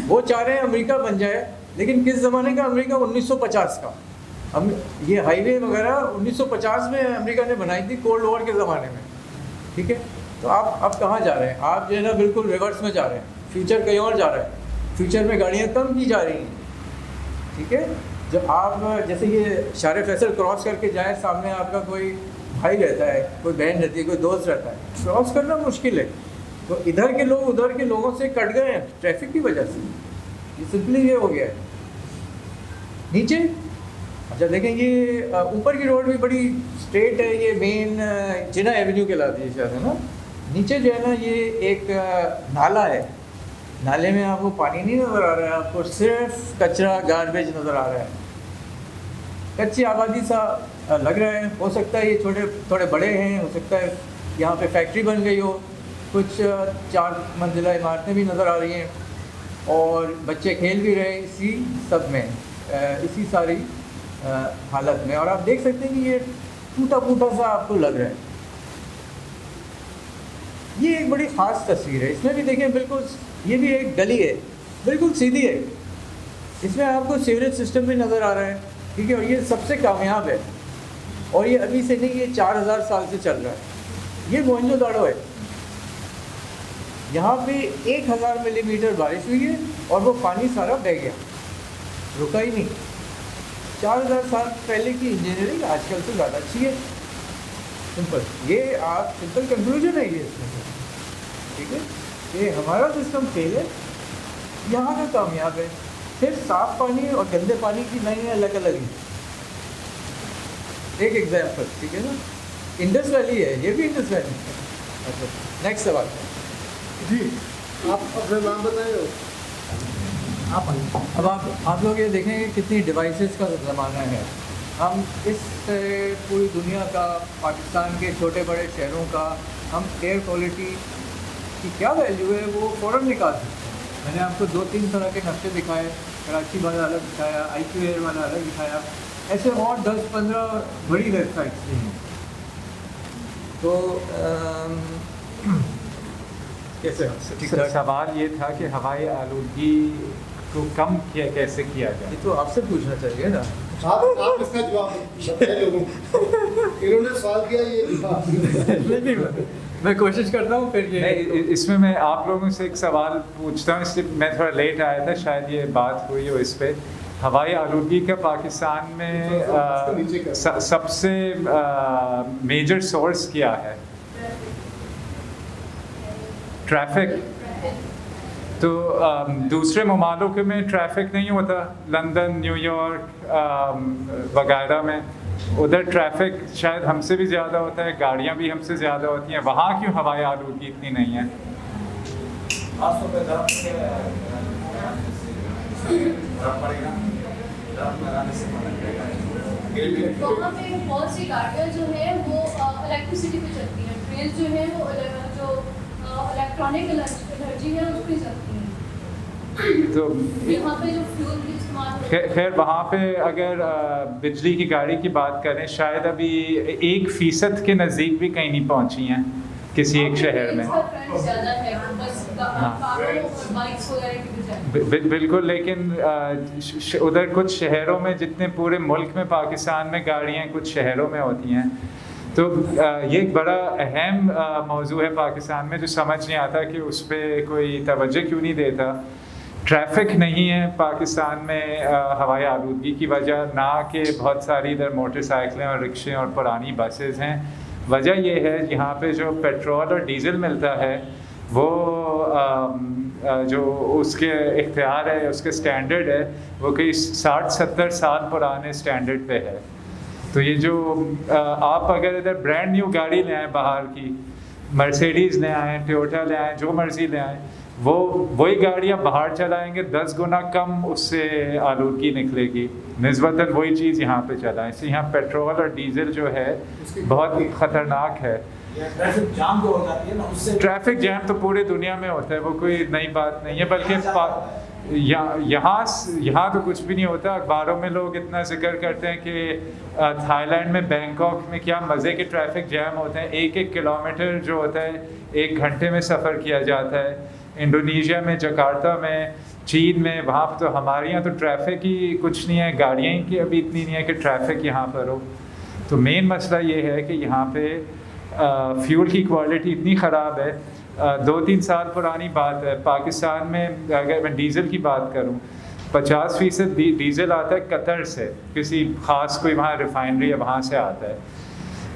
वो चाह रहे हैं अमेरिका बन जाए, लेकिन किस ज़माने का अमेरिका? 1950 का। हम ये हाईवे वगैरह 1950 में अमेरिका ने बनाई थी, कोल्ड वॉर के ज़माने में, ठीक है। तो आप कहाँ जा रहे हैं? आप जो है ना बिल्कुल रिवर्स में जा रहे हैं, फ्यूचर कहीं और जा रहा है। फ्यूचर में गाड़ियाँ कम की जा रही हैं, ठीक है। जब आप जैसे ये शारे फैसल क्रॉस करके जाए, सामने आपका कोई भाई रहता है, कोई बहन रहती है, कोई दोस्त रहता है, क्रॉस करना मुश्किल है, तो इधर के लोग उधर के लोगों से कट गए हैं ट्रैफिक की वजह से। ये सिंपली ये हो गया है। नीचे अच्छा देखें, ये ऊपर की रोड भी बड़ी स्ट्रेट है, ये मेन जिना एवेन्यू कहलाती है शायद, है ना। नीचे जो है ना ये एक नाला है, नाले में आपको पानी नहीं नज़र आ रहा है, आपको सिर्फ कचरा गार्बेज नज़र आ रहा है। कच्ची आबादी सा लग रहा है। हो सकता है ये छोटे थोड़े बड़े हैं, हो सकता है यहाँ पे फैक्ट्री बन गई हो, कुछ 4 मंजिला इमारतें भी नज़र आ रही हैं और बच्चे खेल भी रहे हैं इसी सब में, इसी सारी हालत में। और आप देख सकते हैं कि ये टूटा फूटा सा आपको लग रहा है। ये एक बड़ी ख़ास तस्वीर है। इसमें भी देखें, बिल्कुल ये भी एक गली है, बिल्कुल सीधी है। इसमें आपको सीवरेज सिस्टम भी नज़र आ रहा है, ठीक है। और ये सबसे कामयाब है और ये अभी से नहीं, ये 4000 साल से चल रहा है। ये मोहनजोदाड़ो है। यहाँ पे 1000 मिलीमीटर बारिश हुई है और वो पानी सारा बह गया, रुका ही नहीं। 4000 साल पहले की इंजीनियरिंग आजकल से ज़्यादा अच्छी है। सिंपल, ये आप सिंपल कंक्लूजन है ये इसमें, ठीक है। ये हमारा सिस्टम फेल है, यहाँ का कामयाब है। फिर साफ पानी और गंदे पानी की नहीं है, अलग अलग है। एक एग्जाम्पल, ठीक है ना, इंडस वैली है, ये भी इंडस वैली है। अच्छा, नेक्स्ट सवाल जी, आप अपना नाम बताएं। अब आप लोग ये देखेंगे कितनी डिवाइसेस का ज़माना है। हम इस पूरी दुनिया का, पाकिस्तान के छोटे बड़े शहरों का, हम एयर क्वालिटी की क्या वैल्यू है वो फ़ौरन निकाल सकते हैं। मैंने आपको 2-3 तरह के नक्शे दिखाए, कराची वाला अलग दिखाया, IQ एयर वाला अलग दिखाया, ऐसे और 10-15 बड़ी वेबसाइट्स भी हैं। तो कैसे सवाल ये था कि हवाई आलूगी को कम कैसे किया जाए। ये तो आपसे पूछना चाहिए ना। आप इसका जवाब बताएं लोगों को। इन्होंने सवाल किया, ये मैं कोशिश करता हूँ फिर ये नहीं, इसमें मैं आप लोगों से एक सवाल पूछता हूँ, इसलिए मैं थोड़ा लेट आया था, शायद ये बात हुई हो इस पे। हवाई आलूगी का पाकिस्तान में सबसे मेजर सोर्स क्या है? ट्रैफिक। तो दूसरे ममालिक में ट्रैफिक नहीं होता, लंदन, न्यूयॉर्क वगैरह में, उधर ट्रैफिक शायद हमसे भी ज़्यादा होता है, गाड़ियाँ भी हमसे ज़्यादा होती हैं। वहाँ क्यों हवाई आलूगी इतनी नहीं है? वहाँ पे बहुत सी गाड़ियाँ जो है वो इलेक्ट्रिसिटी पे चलती हैं, ट्रेन जो है वो जो इलेक्ट्रॉनिक एनर्जी है उस पर चलती हैं। तो यहाँ पे जो फ्यूल भी इस्तेमाल खैर वहाँ पे अगर बिजली की गाड़ी की बात करें, शायद अभी 1% के नज़दीक भी कहीं नहीं पहुँची हैं किसी एक शहर में। बिल्कुल, लेकिन उधर कुछ शहरों में, जितने पूरे मुल्क में पाकिस्तान में गाड़ियाँ कुछ शहरों में होती हैं। तो ये एक बड़ा अहम मौजू है पाकिस्तान में, जो समझ नहीं आता कि उस पर कोई तवज्जो क्यों नहीं देता। ट्रैफिक नहीं है पाकिस्तान में हवाई आलूगी की वजह, ना कि बहुत सारी इधर मोटरसाइकिलें और रिक्शे और पुरानी बसेस हैं। वजह यह है यहाँ पे जो पेट्रोल और डीज़ल मिलता है वो जो उसके इख्तियार है, उसके स्टैंडर्ड है, वो कई 60-70 साल पुराने स्टैंडर्ड पे है। तो ये जो आप अगर इधर ब्रांड न्यू गाड़ी ले आएँ बाहर की, मर्सिडीज़ ले आएँ, टोयोटा ले आएँ, जो मर्ज़ी ले आएँ, वो वही गाड़ियाँ बाहर चलाएंगे 10 गुना कम उससे आलूगी निकलेगी निस्बतन वही चीज़ यहाँ पे चलाएं। इसलिए यहाँ पेट्रोल और डीजल जो है बहुत ख़तरनाक है। ट्रैफिक जाम जो हो जाती है ना, उससे ट्रैफिक जैम तो पूरे दुनिया में होता है, वो कोई नई बात नहीं है, बल्कि यहाँ तो कुछ भी नहीं होता। अखबारों में लोग इतना जिक्र करते हैं कि थाईलैंड में, बैंकॉक में क्या मज़े के ट्रैफिक जैम होते हैं, 1-1 किलोमीटर जो होता है 1 घंटे में सफ़र किया जाता है। इंडोनेशिया में, जकार्ता में, चीन में, वहाँ पर तो हमारे यहाँ तो ट्रैफिक ही कुछ नहीं है, गाड़ियाँ ही की अभी इतनी नहीं है कि ट्रैफिक यहाँ पर हो। तो मेन मसला ये है कि यहाँ पे फ्यूल की क्वालिटी इतनी ख़राब है। 2-3 साल पुरानी बात है, पाकिस्तान में अगर मैं डीज़ल की बात करूँ, 50% डीज़ल आता है कतर से, किसी ख़ास कोई वहाँ रिफाइनरी है वहाँ से आता है।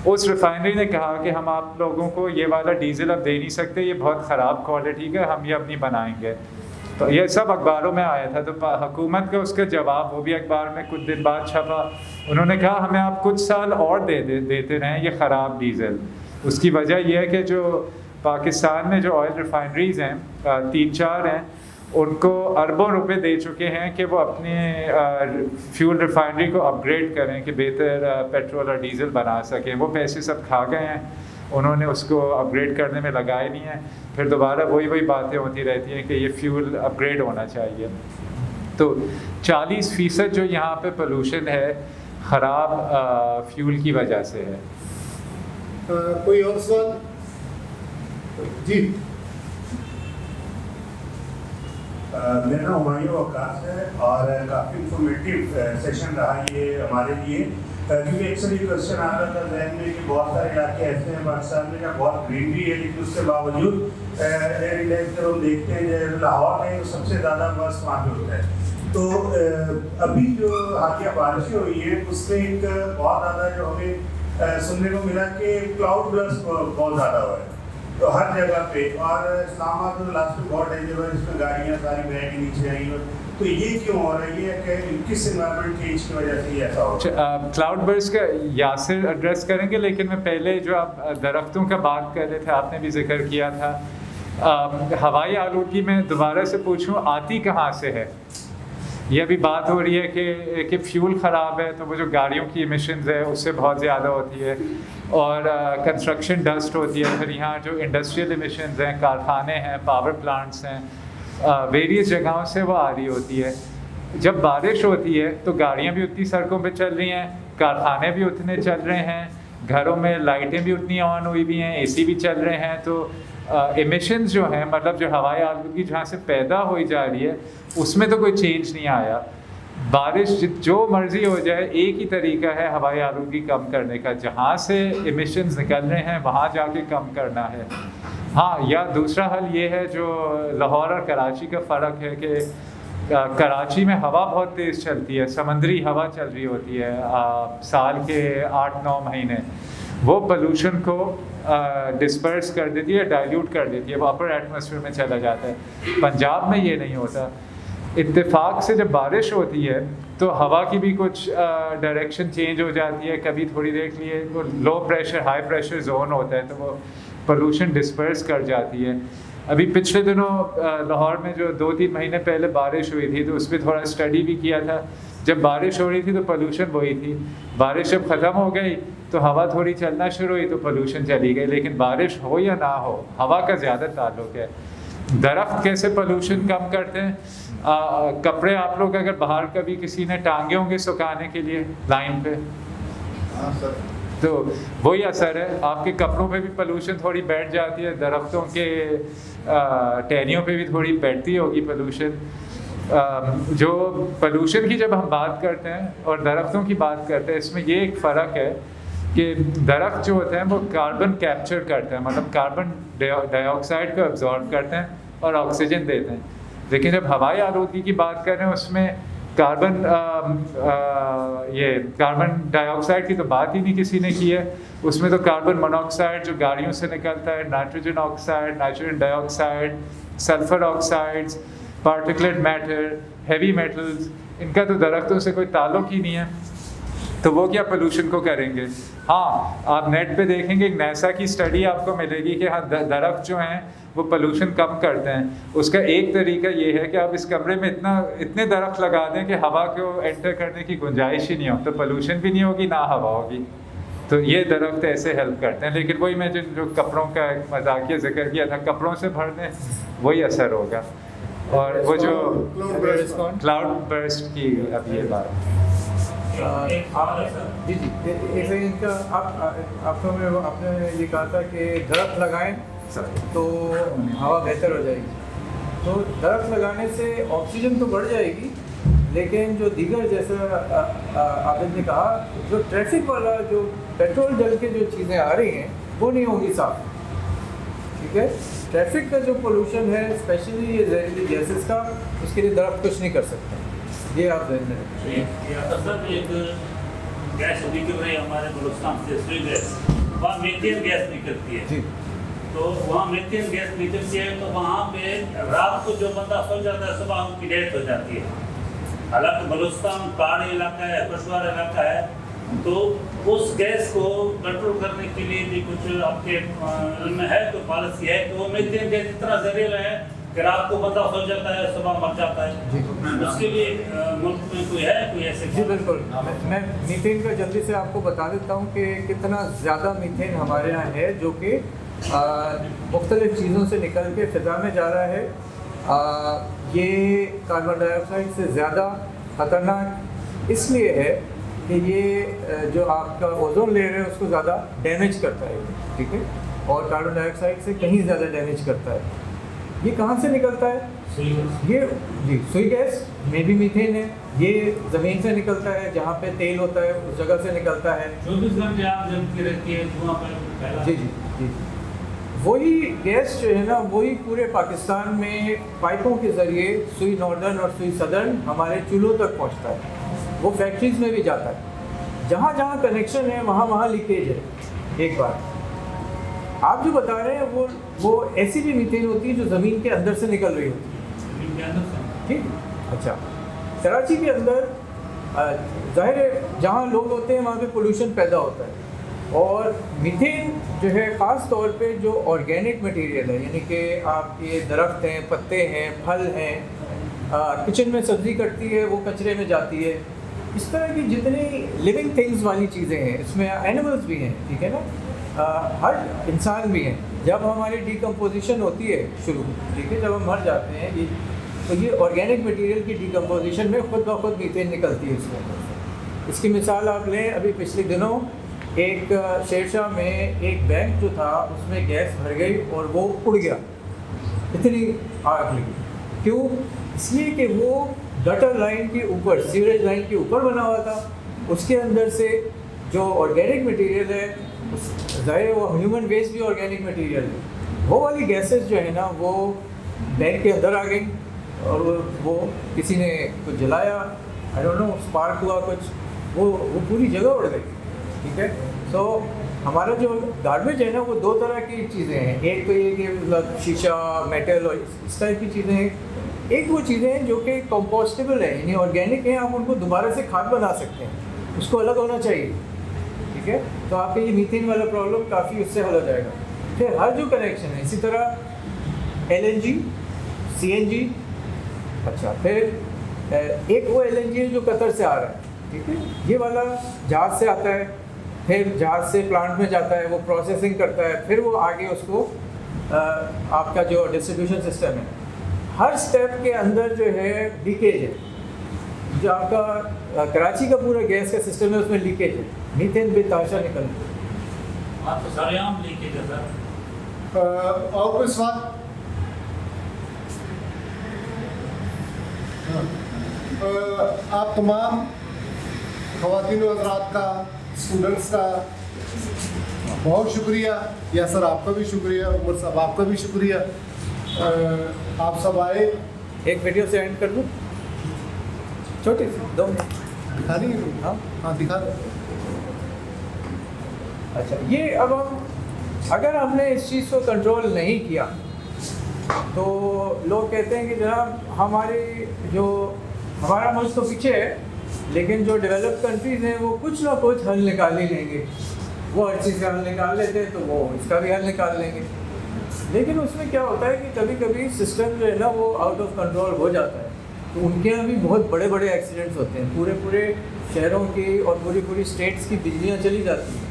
उस रिफाइनरी ने कहा कि हम आप लोगों को ये वाला डीज़ल अब दे नहीं सकते, ये बहुत ख़राब क्वालिटी का, हम ये अपनी बनाएंगे। तो ये सब अखबारों में आया था। तो हुकूमत का उसका जवाब, वो भी अखबार में कुछ दिन बाद छपा, उन्होंने कहा हमें आप कुछ साल और देते रहें ये ख़राब डीज़ल। उसकी वजह यह है कि जो पाकिस्तान में जो ऑयल रिफाइनरीज़ हैं 3-4 हैं, उनको अरबों रुपए दे चुके हैं कि वो अपने फ्यूल रिफाइनरी को अपग्रेड करें कि बेहतर पेट्रोल और डीजल बना सकें। वो पैसे सब खा गए हैं, उन्होंने उसको अपग्रेड करने में लगाए नहीं हैं। फिर दोबारा वही बातें होती रहती हैं कि ये फ्यूल अपग्रेड होना चाहिए। तो 40% जो यहाँ पे पोल्यूशन है ख़राब फ्यूल की वजह से है। कोई और सवाल? जी, मेरा नाम हुमायूं वक्कास है और काफ़ी इंफॉर्मेटिव सेशन रहा ये हमारे लिए, क्योंकि अक्सर ये क्वेश्चन आ रहा था जहन में कि बहुत सारे इलाके ऐसे हैं पाकिस्तान में जहाँ बहुत ग्रीनरी है, लेकिन उसके बावजूद एयर इंडेक्स जब हम देखते हैं जैसे लाहौर में तो सबसे ज़्यादा बर्स वहाँ पे होता है। तो अभी जो हालिया बारिशें हुई है उसमें एक बहुत ज़्यादा जो हमें सुनने को मिला कि क्लाउड बर्स्ट बहुत ज़्यादा हुआ है तो हर जगह पे, और इस्लामाबाद तो लास्ट में बहुत डेंजर है जिसमें गाड़ियाँ सारी बह के नीचे आई हैं। तो ये क्यों हो रहा है, ये कि किस एनवायरमेंट चेंज की वजह से ये ऐसा हो रहा है? क्लाउड बर्स्ट का यासिर एड्रेस करेंगे, लेकिन मैं पहले जो आप दरख्तों का बात कर रहे थे, आपने भी जिक्र किया था हवाई आलूदगी में दोबारा से पूछूं आती कहाँ से है? ये अभी बात हो रही है कि फ्यूल ख़राब है तो वो जो गाड़ियों की इमिशंस है उससे बहुत ज़्यादा होती है, और कंस्ट्रक्शन डस्ट होती है। फिर यहाँ जो इंडस्ट्रियल इमिशंस हैं, कारखाने हैं, पावर प्लांट्स हैं, वेरियस जगहों से वो आ रही होती है। जब बारिश होती है तो गाड़ियाँ भी उतनी सड़कों पे चल रही हैं, कारखाने भी उतने चल रहे हैं, घरों में लाइटें भी उतनी ऑन हुई भी हैं, AC भी चल रहे हैं। तो इमिशंस जो हैं, मतलब जो हवाई आलूदगी जहाँ से पैदा हो जा रही है उसमें तो कोई चेंज नहीं आया। बारिश जो मर्ज़ी हो जाए, एक ही तरीका है हवाई आलूदगी कम करने का, जहाँ से इमिशंस निकल रहे हैं वहाँ जाके कम करना है। हाँ, या दूसरा हल ये है जो लाहौर और कराची का फ़र्क है कि कराची में हवा बहुत तेज़ चलती है, समंदरी हवा चल रही होती है साल के 8-9 महीने। वो पोल्यूशन को डिस्पर्स कर देती है, डाइल्यूट कर देती है, वो अपर एटमॉस्फेयर में चला जाता है। पंजाब में ये नहीं होता। इत्तेफाक से जब बारिश होती है तो हवा की भी कुछ डायरेक्शन चेंज हो जाती है। कभी थोड़ी देर के लिए वो low pressure high pressure zone होता है तो वो पोल्यूशन डिस्पर्स कर जाती है। अभी पिछले दिनों लाहौर में जो 2-3 महीने पहले बारिश हुई थी तो उस पर थोड़ा स्टडी भी किया था। जब बारिश हो रही थी तो पोल्यूशन वही थी, बारिश जब ख़त्म हो गई तो हवा थोड़ी चलना शुरू हुई तो पोल्यूशन चली गई। लेकिन बारिश हो या ना हो, हवा का ज़्यादा ताल्लुक है। दरख्त कैसे पोल्यूशन कम करते हैं? कपड़े आप लोग अगर बाहर कभी किसी ने टांगे होंगे सुखाने के लिए लाइन पे, तो वही असर है, आपके कपड़ों पे भी पोल्यूशन थोड़ी बैठ जाती है, दरख्तों के टहनियों पे भी थोड़ी बैठती होगी पोल्यूशन। जो पोल्यूशन की जब हम बात करते हैं और दरख्तों की बात करते हैं, इसमें ये एक फ़र्क है कि दरख्त जो होते हैं वो कार्बन कैप्चर करते हैं, मतलब कार्बन डाइऑक्साइड को एब्जॉर्ब करते हैं और ऑक्सीजन देते हैं। लेकिन जब हवाई आलूदगी की बात कर रहे हैं उसमें कार्बन डाइऑक्साइड की तो बात ही नहीं किसी ने की है। उसमें तो कार्बन मोनोऑक्साइड जो गाड़ियों से निकलता है, nitrogen oxide, nitrogen dioxide, sulphur oxides, particulate matter, heavy metals, इनका तो दरख्तों से कोई ताल्लुक ही नहीं है। तो वो क्या पोल्यूशन को करेंगे? हाँ, आप नेट पे देखेंगे एक नासा की स्टडी आपको मिलेगी कि हाँ दरख्त जो हैं वो पोल्यूशन कम करते हैं। उसका एक तरीका ये है कि आप इस कमरे में इतने दरख्त लगा दें कि हवा को एंटर करने की गुंजाइश ही नहीं हो, तो पोल्यूशन भी नहीं होगी ना हवा होगी। तो ये दरख्त ऐसे हेल्प करते हैं। लेकिन वही मैं जो कपड़ों का मजाकिया जिक्र किया था, कपड़ों से भर दें वही असर होगा। और वो जो क्लाउड बर्स्ट की अब ये बात जी एक सेकंड का आपने ये कहा था कि दरख्त लगाएं तो हवा बेहतर हो जाएगी। तो दरख्त लगाने से ऑक्सीजन तो बढ़ जाएगी, लेकिन जो दीगर जैसा आपने कहा जो ट्रैफिक वाला जो पेट्रोल जल के जो चीज़ें आ रही हैं वो नहीं होंगी साफ। ठीक है, ट्रैफिक का जो पोल्यूशन है स्पेशली ये जहरीली गैसेस का, उसके लिए दरख्त कुछ नहीं कर सकते। ये आप ध्यान में रखें। सर एक गैस निकल रही है हमारे बलूचिस्तान से, स्वीट गैस, वहाँ मीथेन गैस निकलती है। तो वहाँ मीथेन गैस निकलती है तो वहाँ पे रात को जो बंदा सो जाता है सुबह उनकी डेथ हो जाती है। हालांकि बलूचिस्तान पहाड़ी इलाका है, खुशवार इलाका है, तो उस गैस को कंट्रोल करने के लिए भी कुछ आपके में है तो पॉलिसी है कि वो मीथेन गैस इतना जहरीला है कि रात को बंदा सो जाता है, सुबह मर जाता है। उसके लिए मुल्क में कोई ऐसे? जी बिल्कुल, मैं मीथेन का जल्दी से आपको बता देता हूँ कि कितना ज़्यादा मीथेन हमारे यहाँ है, जो कि मुख्तलिफ़ चीज़ों से निकल के फ़िज़ा में जा रहा है। ये कार्बन डाइऑक्साइड से ज़्यादा ख़तरनाक इसलिए है कि ये जो आपका ओजोन लेयर है उसको ज़्यादा डैमेज करता है, ठीक है, और कार्बन डाइऑक्साइड से कहीं ज़्यादा डैमेज करता है। ये कहाँ से निकलता है? ये जी सुई गैस में भी मीथेन है। ये ज़मीन से निकलता है, जहाँ पे तेल होता है उस जगह से निकलता है। 24 घंटे आग जलती रहती है, धुआं फैला। जी जी जी, वही गैस जो है ना, वही पूरे पाकिस्तान में पाइपों के ज़रिए सुई नॉर्दर्न और सुई सदर्न हमारे चूल्हों तक पहुँचता है। वो फैक्ट्रीज़ में भी जाता है। जहाँ जहाँ कनेक्शन है वहाँ वहाँ लीकेज है। एक बार आप जो बता रहे हैं वो ऐसी भी मीथेन होती है जो ज़मीन के अंदर से निकल रही होती है, ठीक। अच्छा, कराची के अंदर जाहिर है जहाँ लोग होते हैं वहाँ पे पोल्यूशन पैदा होता है, और मीथेन जो है ख़ास तौर पे जो ऑर्गेनिक मटेरियल है, यानी कि आपके दरख्त हैं, पत्ते हैं, फल हैं, किचन में सब्ज़ी कटती है वो कचरे में जाती है। इस तरह की जितनी लिविंग थिंग्स वाली चीज़ें हैं, इसमें एनिमल्स भी हैं, ठीक है ना, हर इंसान भी हैं। जब हमारी डिकम्पोजिशन होती है शुरू, ठीक है, जब हम मर जाते हैं तो ये ऑर्गेनिक मटेरियल की डिकम्पोजिशन में खुद ब खुद मीथेन निकलती है इसके अंदर से। इसकी मिसाल आप लें, अभी पिछले दिनों एक शेरशाह में एक बैंक जो था उसमें गैस भर गई और वो उड़ गया, इतनी आग लगी। क्यों? इसलिए कि वो गटर लाइन के ऊपर, सीवरेज लाइन के ऊपर बना हुआ था। उसके अंदर से जो ऑर्गेनिक मटेरियल है, ज़ाहिर वो ह्यूमन वेस्ट भी ऑर्गेनिक मटेरियल है, वो वाली गैसेस जो है ना वो बैंक के अंदर आ गई, और वो किसी ने कुछ जलाया, आई डोंट नो, स्पार्क हुआ कुछ, वो पूरी जगह उड़ गई, ठीक है। तो हमारा जो गार्बेज है ना वो दो तरह की चीज़ें हैं। एक तो ये कि मतलब शीशा, मेटल और इस टाइप की चीज़ें हैं। एक वो चीज़ें हैं जो कि कंपोस्टेबल है, यानी ऑर्गेनिक हैं, आप उनको दोबारा से खाद बना सकते हैं, उसको अलग होना चाहिए, ठीक है। तो आपके ये मीथेन वाला प्रॉब्लम काफ़ी उससे हल हो जाएगा। फिर हर जो कनेक्शन है, इसी तरह LNG, CNG, अच्छा, फिर एक वो LNG है जो कतर से आ रहा है, ठीक है, ये वाला जहाज़ से आता है, फिर जहाज़ से प्लांट में जाता है, वो प्रोसेसिंग करता है, फिर वो आगे उसको आपका जो डिस्ट्रीब्यूशन सिस्टम है, हर स्टेप के अंदर जो है लीकेज है। जो आपका कराची का पूरा गैस का सिस्टम है उसमें लीकेज है, मीथेन बेतहाशा निकल रहा है। आप तो सारे आम लीकेज है सर। और कोई सवाल? आप तमाम ख़वातीन और हज़रात का, स्टूडेंट्स का बहुत शुक्रिया। यासर आपका भी शुक्रिया, उमर साहब आपका भी शुक्रिया। आप सब आए। एक वीडियो से एंड कर दूँ, छोटी सी 2 मिनट दिखा दी? हाँ हाँ दिखा दो। अच्छा, ये अब हम अगर हमने इस चीज़ को कंट्रोल नहीं किया तो लोग कहते हैं कि जनाब हमारा मुल्क तो पीछे है, लेकिन जो डेवलप्ड कंट्रीज़ हैं वो कुछ ना कुछ हल निकाल ही लेंगे। वो हर चीज़ का हल निकाल लेते हैं तो वो इसका भी हल निकाल लेंगे। लेकिन उसमें क्या होता है कि कभी कभी सिस्टम जो है ना वो आउट ऑफ कंट्रोल हो जाता है, तो उनके यहाँ भी बहुत बड़े बड़े एक्सीडेंट्स होते हैं। पूरे पूरे शहरों की और पूरी स्टेट्स की बिजलियाँ चली जाती हैं।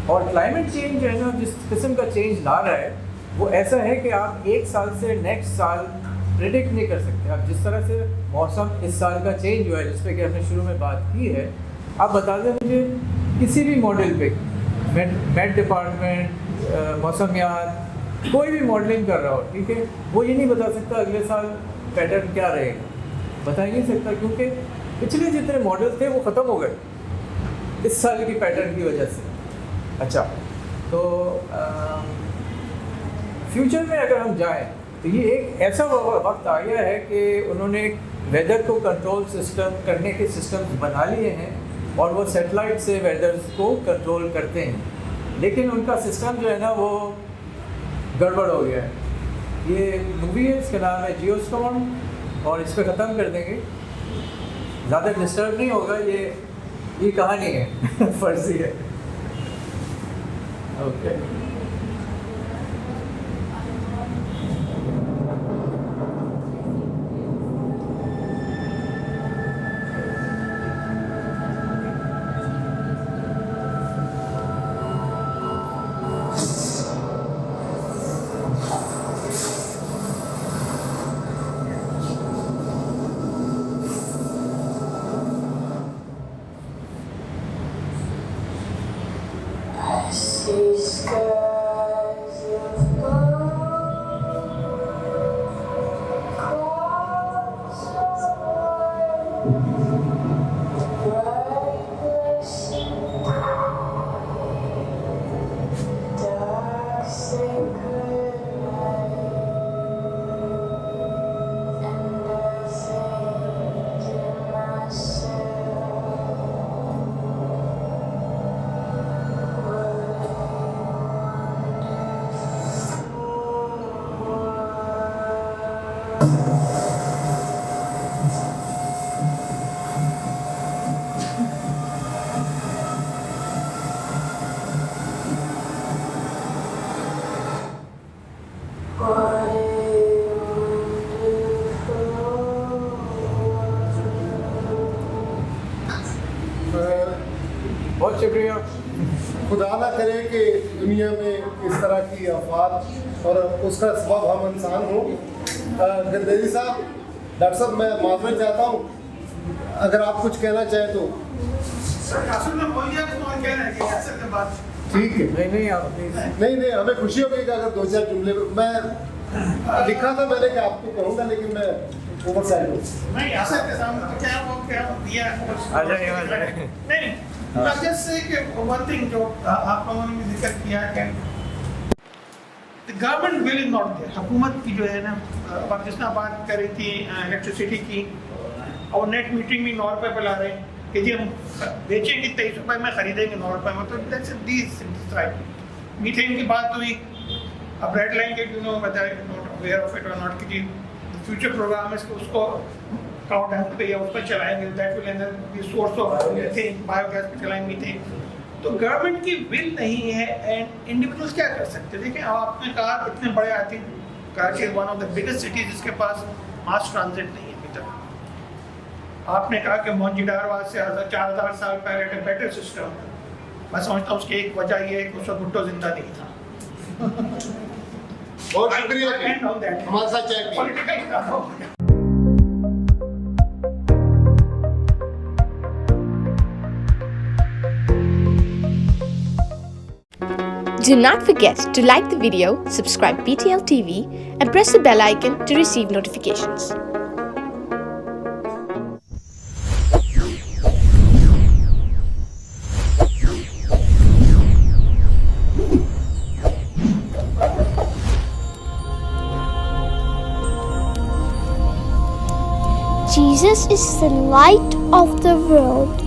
और क्लाइमेट चेंज जो है ना, जिस किस्म का चेंज ला रहा है वो ऐसा है कि आप एक साल से नेक्स्ट साल प्रेडिक्ट नहीं कर सकते। आप जिस तरह से मौसम इस साल का चेंज हुआ है, जिस पे कि हमने शुरू में बात की है, आप बता दें मुझे किसी भी मॉडल पे, मेट डिपार्टमेंट, मौसमियात, कोई भी मॉडलिंग कर रहा हो, ठीक है, वो ये नहीं बता सकता अगले साल पैटर्न क्या रहेगा, बता ही नहीं सकता, क्योंकि पिछले जितने मॉडल थे वो ख़त्म हो गए इस साल की पैटर्न की वजह से। अच्छा, तो फ्यूचर में अगर हम जाएं तो ये एक ऐसा वक्त आ गया है कि उन्होंने वेदर को कंट्रोल सिस्टम करने के सिस्टम्स बना लिए हैं और वो सैटेलाइट से वेदर को कंट्रोल करते हैं, लेकिन उनका सिस्टम जो है ना वो गड़बड़ हो गया है। ये मूवी है, इसका नाम है जियोस्टॉर्म, और इस पर ख़त्म कर देंगे, ज़्यादा डिस्टर्ब नहीं होगा। ये कहानी है फर्जी है। ओके। शुक्रिया। खुदा ना करे कि दुनिया में इस तरह की आफात और उसका सबब हम इंसान हों। गंदेरी साहब, डॉक्टर साहब, मैं माफ़ी चाहता हूँ, अगर आप कुछ कहना चाहें तो। असल में बोल दिया तो और कहना है कि कैसे के बाद ठीक है। नहीं आप नहीं, हमें खुशी होगी कि अगर 2-4 जुमले मैं लिखा था मैंने कि आपको कहूँगा, लेकिन मैं ओवर साइड हूँ। नहीं ऐसा के सामने तो क्या दिया आ जाए। नहीं जस्ट से कि वन थिंग जो आप लोगों ने जिक्र किया कि the government will is not there. हुकूमत की जो है ना, अब जिसना बात कर रही थी इलेक्ट्रिसिटी की, और नेट मीटरिंग भी 9 रुपये पर ला रहे हैं कि जी हम बेचेंगे 23 रुपये में, खरीदेंगे 9 रुपये में। तो दैट्स दिस राइट। मीथेन की बात हुई, अब रेड लाइन के यू नो बताए नॉट अवेयर ऑफ इट और नॉट कि जी फ्यूचर प्रोग्राम है उसको काउंट है पे या उस पर चलाएंगे, that will and be source of methane, biogas पे चलाएंगे मीथेन। तो गवर्नमेंट की विल नहीं है एंड इंडिविजुअल्स क्या कर सकते हैं। देखिए आपने कहा इतने बड़े, I think Karachi is one of the biggest cities जिसके पास मास ट्रांजिट नहीं है अभी तक। आपने कहा कि मोहनजोदाड़ो से 4000 साल पहले एक बेटर सिस्टम। मैं समझता हूँ उसकी एक वजह ये है कि उस वक्त भुट्टो जिंदा नहीं था। बहुत शुक्रिया हमारे साथ चाय। Do not forget to like the video, subscribe BTL TV and press the bell icon to receive notifications. Jesus is the light of the world.